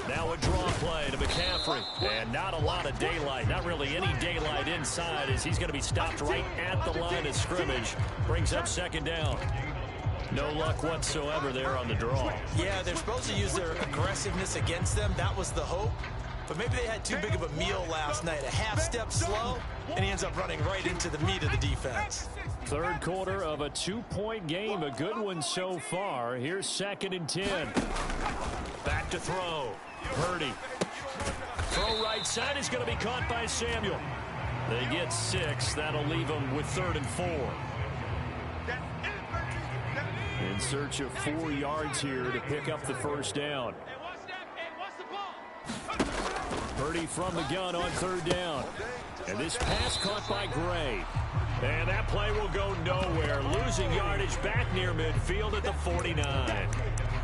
Now a draw play to McCaffrey. And not a lot of daylight. Not really any daylight inside as he's going to be stopped right at the line of scrimmage. Brings up 2nd down. No luck whatsoever there on the draw. Yeah, they're supposed to use their aggressiveness against them. That was the hope. But maybe they had too big of a meal last night. A half step slow, and he ends up running right into the meat of the defense. Third quarter of a 2-point game. A good one so far. Here's 2nd and 10. Back to throw. Purdy. Throw right side is going to be caught by Samuel. They get 6. That'll leave them with 3rd and 4. In search of 4 yards here to pick up the first down. Purdy from the gun on 3rd down. And this pass caught by Gray. And that play will go nowhere. Losing yardage back near midfield at the 49.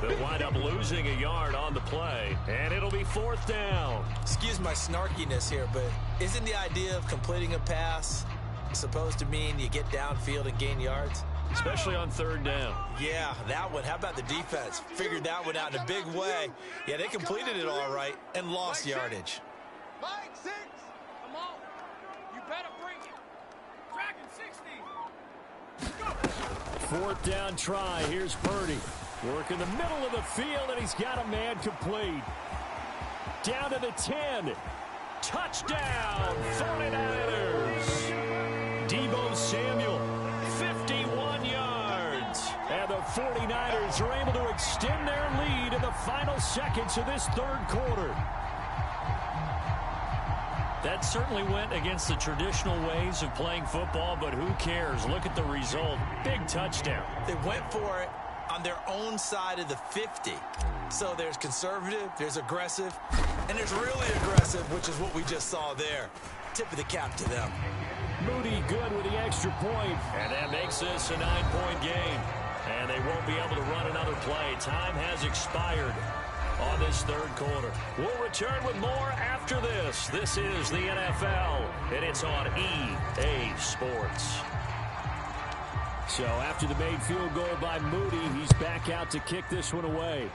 They'll wind up losing a yard on the play. And it'll be 4th down. Excuse my snarkiness here, but isn't the idea of completing a pass supposed to mean you get downfield and gain yards? Especially on 3rd down. Yeah, that one. How about the defense? Figured that one out in a big way. Yeah, they completed it all right and lost yardage. Mike, 6. Come on. Better bring it. Dragon 60. Fourth down try. Here's Purdy. Work in the middle of the field, and he's got a man complete. Down to the 10. Touchdown, 49ers. Deebo Samuel, 51 yards. And the 49ers are able to extend their lead in the final seconds of this third quarter. That certainly went against the traditional ways of playing football, but who cares? Look at the result. Big touchdown. They went for it on their own side of the 50. So there's conservative, there's aggressive, and there's really aggressive, which is what we just saw there. Tip of the cap to them. Moody good with the extra point. And that makes this a 9-point game. And they won't be able to run another play. Time has expired on this third quarter. We'll return with more after this. This is the NFL, and it's on EA Sports. So after the made field goal by Moody, he's back out to kick this one away.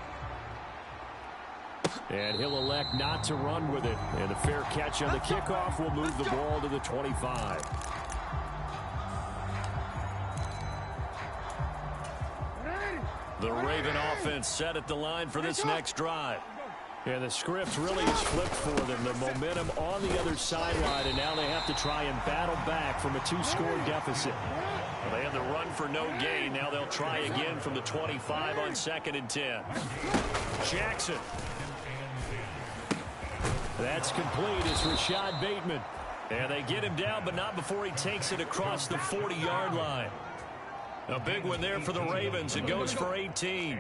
And he'll elect not to run with it. And the fair catch on the kickoff will move the ball to the 25. The Raven offense set at the line for this next drive. And the script really is flipped for them. The momentum on the other sideline, and now they have to try and battle back from a 2-score deficit. Well, they had the run for no gain. Now they'll try again from the 25 on 2nd and 10. Jackson. That's complete. It's Rashad Bateman. And they get him down, but not before he takes it across the 40-yard line. A big one there for the Ravens. It goes for 18.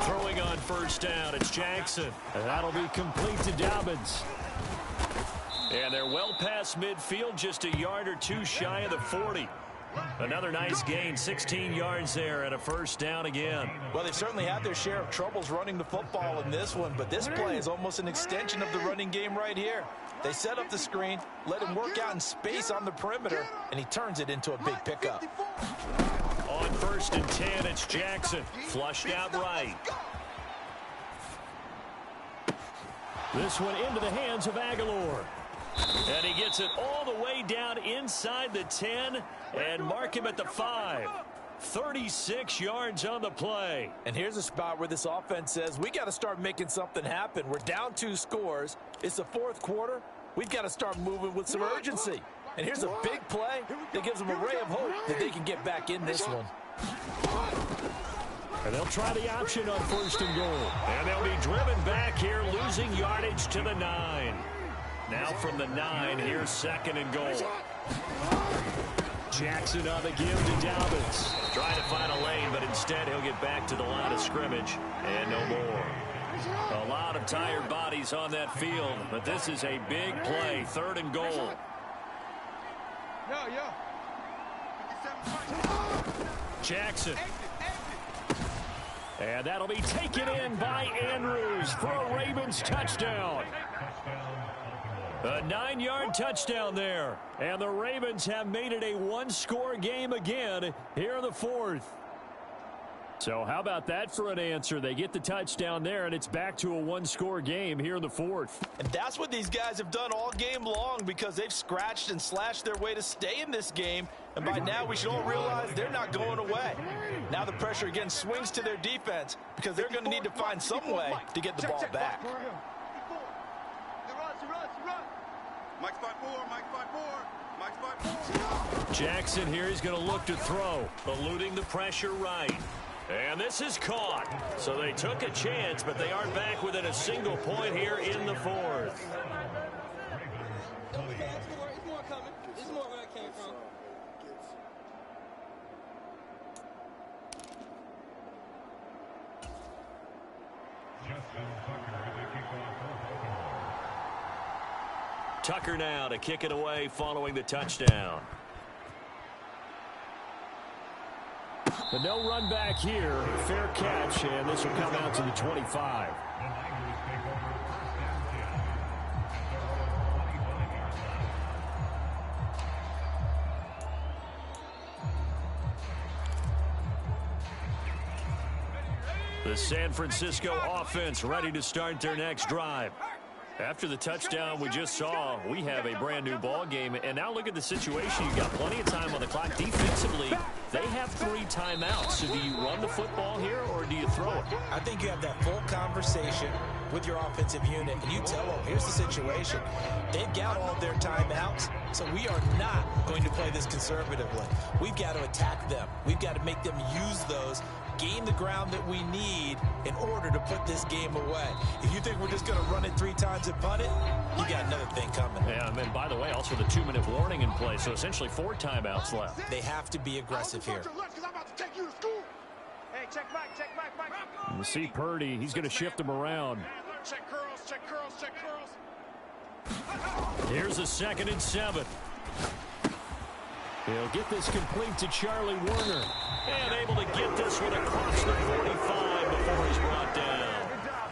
Throwing on first down, it's Jackson. And that'll be complete to Dobbins. And they're well past midfield, just a yard or two shy of the 40. Another nice gain, 16 yards there, and a first down again. Well, they've certainly had their share of troubles running the football in this one, but this play is almost an extension of the running game right here. They set up the screen, let him work out in space on the perimeter, and he turns it into a big pickup. On 1st and 10, it's Jackson. Flushed out right. This one into the hands of Aguilar. And he gets it all the way down inside the 10 and mark him at the 5. 36 yards on the play. And here's a spot where this offense says, we got to start making something happen. We're down 2 scores. It's the 4th quarter. We've got to start moving with some urgency. And here's a big play that gives them a ray of hope that they can get back in this one. And they'll try the option on 1st and goal. And they'll be driven back here, losing yardage to the 9. Now from the 9, here's 2nd and goal. Jackson on the give to Dobbins. Trying to find a lane, but instead he'll get back to the line of scrimmage. And no more. A lot of tired bodies on that field, but this is a big play. 3rd and goal. Jackson. And that'll be taken in by Andrews for a Ravens touchdown. A 9-yard touchdown there. And the Ravens have made it a 1-score game again here in the 4th. So how about that for an answer? They get the touchdown there, and it's back to a 1-score game here in the 4th. And that's what these guys have done all game long, because they've scratched and slashed their way to stay in this game. And by now we should all realize they're not going away. Now the pressure again swings to their defense, because they're going to need to find some way to get the ball back. Mike's 5-4, Mike's 5-4, Mike's 5-4. Jackson here is going to look to throw, eluding the pressure right. And this is caught. So they took a chance, but they aren't back within a single point here in the 4th. Tucker now to kick it away following the touchdown. But no run back here. Fair catch, and this will come out to the 25. The San Francisco offense ready to start their next drive. After the touchdown we just saw, we have a brand new ball game. And now look at the situation. You got plenty of time on the clock. Defensively, they have 3 timeouts. So do you run the football here or do you throw it? I think you have that full conversation with your offensive unit, and you tell them, here's the situation. They've got all their timeouts, so we are not going to play this conservatively. We've got to attack them. We've got to make them use those, gain the ground that we need in order to put this game away. If you think we're just going to run it 3 times and punt it, you got another thing coming. Yeah, and then, by the way, also the 2-minute warning in play, so essentially 4 timeouts left. They have to be aggressive here. Hey, check Mike, Mike. You see Purdy, he's going to shift him around. Check curls, check curls, check curls. Here's a 2nd and 7. He'll get this complete to Charlie Warner. And able to get this one across the 45 before he's brought down.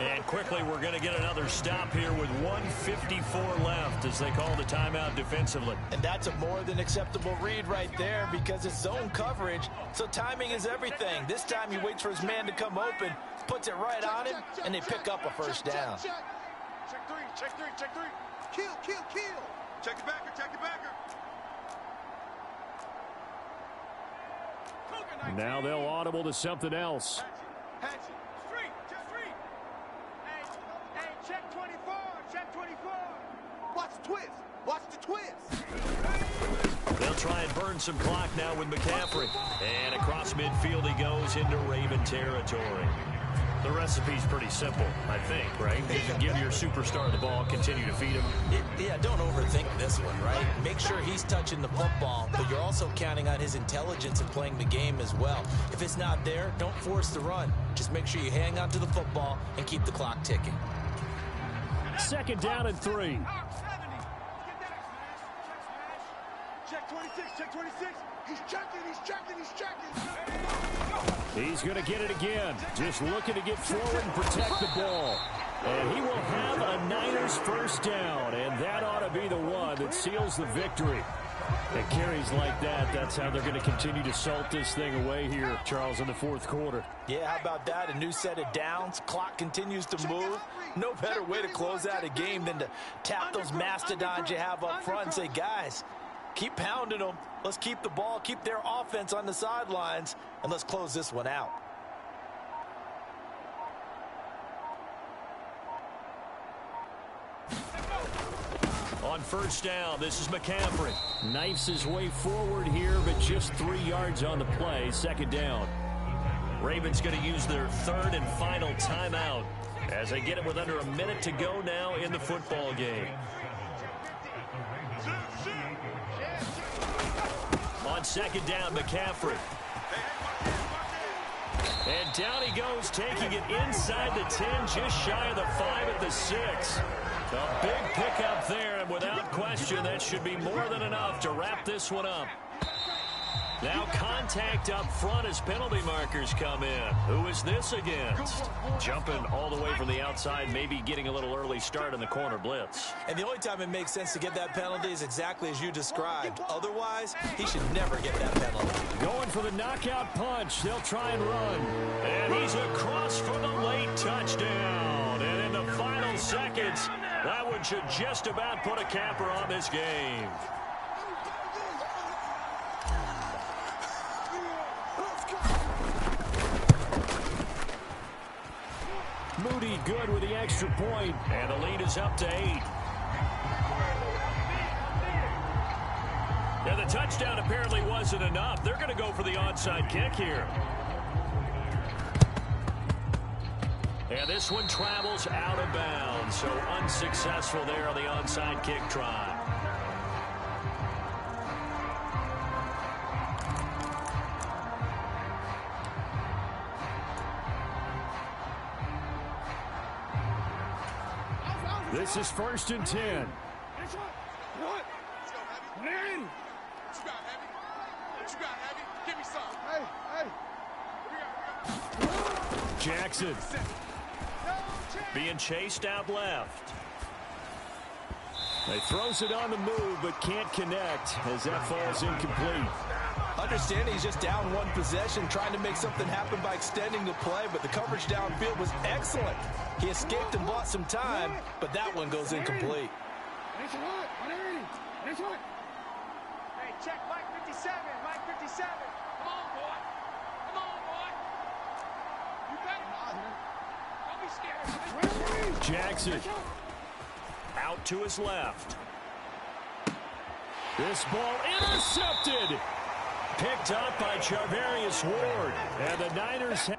And quickly, we're going to get another stop here with 1:54 left as they call the timeout defensively. And that's a more than acceptable read right there because it's zone coverage, so timing is everything. This time he waits for his man to come open, puts it right on him, and they pick up a first down. Check 3, check 3, check 3. Kill. Check the backer, check the backer. Now they'll audible to something else. Hatchet. Street. Hey, check 24, check 24. Watch the twist. They'll try and burn some clock now with McCaffrey. And across midfield he goes into Raven territory. The recipe's pretty simple, I think, right? You give your superstar the ball, continue to feed him. Yeah, don't overthink this one, right? Make sure he's touching the football, but you're also counting on his intelligence in playing the game as well. If it's not there, don't force the run. Just make sure you hang on to the football and keep the clock ticking. 2nd down and 3. Check 26, check 26. He's checking. He's going to get it again. Just looking to get forward and protect the ball. And he will have a Niners first down, and that ought to be the one that seals the victory. And carries like that, that's how they're going to continue to salt this thing away here, Charles, in the 4th quarter. Yeah, how about that? A new set of downs. Clock continues to move. No better way to close out a game than to tap those mastodons you have up front and say, guys, keep pounding them. Let's keep the ball, keep their offense on the sidelines, and let's close this one out. On first down, this is McCaffrey. Knifes his way forward here, but just 3 yards on the play. 2nd down. Ravens going to use their 3rd and final timeout as they get it with under a minute to go now in the football game. On 2nd down, McCaffrey. And down he goes, taking it inside the 10, just shy of the 5 at the 6. A big pickup there, and without question, that should be more than enough to wrap this one up. Now contact up front as penalty markers come in. Who is this against? Jumping all the way from the outside, maybe getting a little early start in the corner blitz. And the only time it makes sense to get that penalty is exactly as you described. Otherwise, he should never get that penalty. Going for the knockout punch. They'll try and run. And he's across for the late touchdown. And in the final seconds, that one should just about put a capper on this game. Moody good with the extra point. And the lead is up to 8. Yeah, the touchdown apparently wasn't enough. They're going to go for the onside kick here. And this one travels out of bounds, so unsuccessful there on the onside kick try. This is 1st and 10. What? Man! What you got, Heavy? What you got, Heavy? Give me some. Hey. Jackson. Being chased out left. He throws it on the move, but can't connect as that falls incomplete. Understanding he's just down one possession, trying to make something happen by extending the play, but the coverage downfield was excellent. He escaped and bought some time, but that one goes incomplete. Hey, check Mike 57, Mike 57. Come on, boy. Come on, boy. You better. Don't be scared. Jackson out to his left. This ball intercepted. Picked up by Charvarius Ward. And the Niners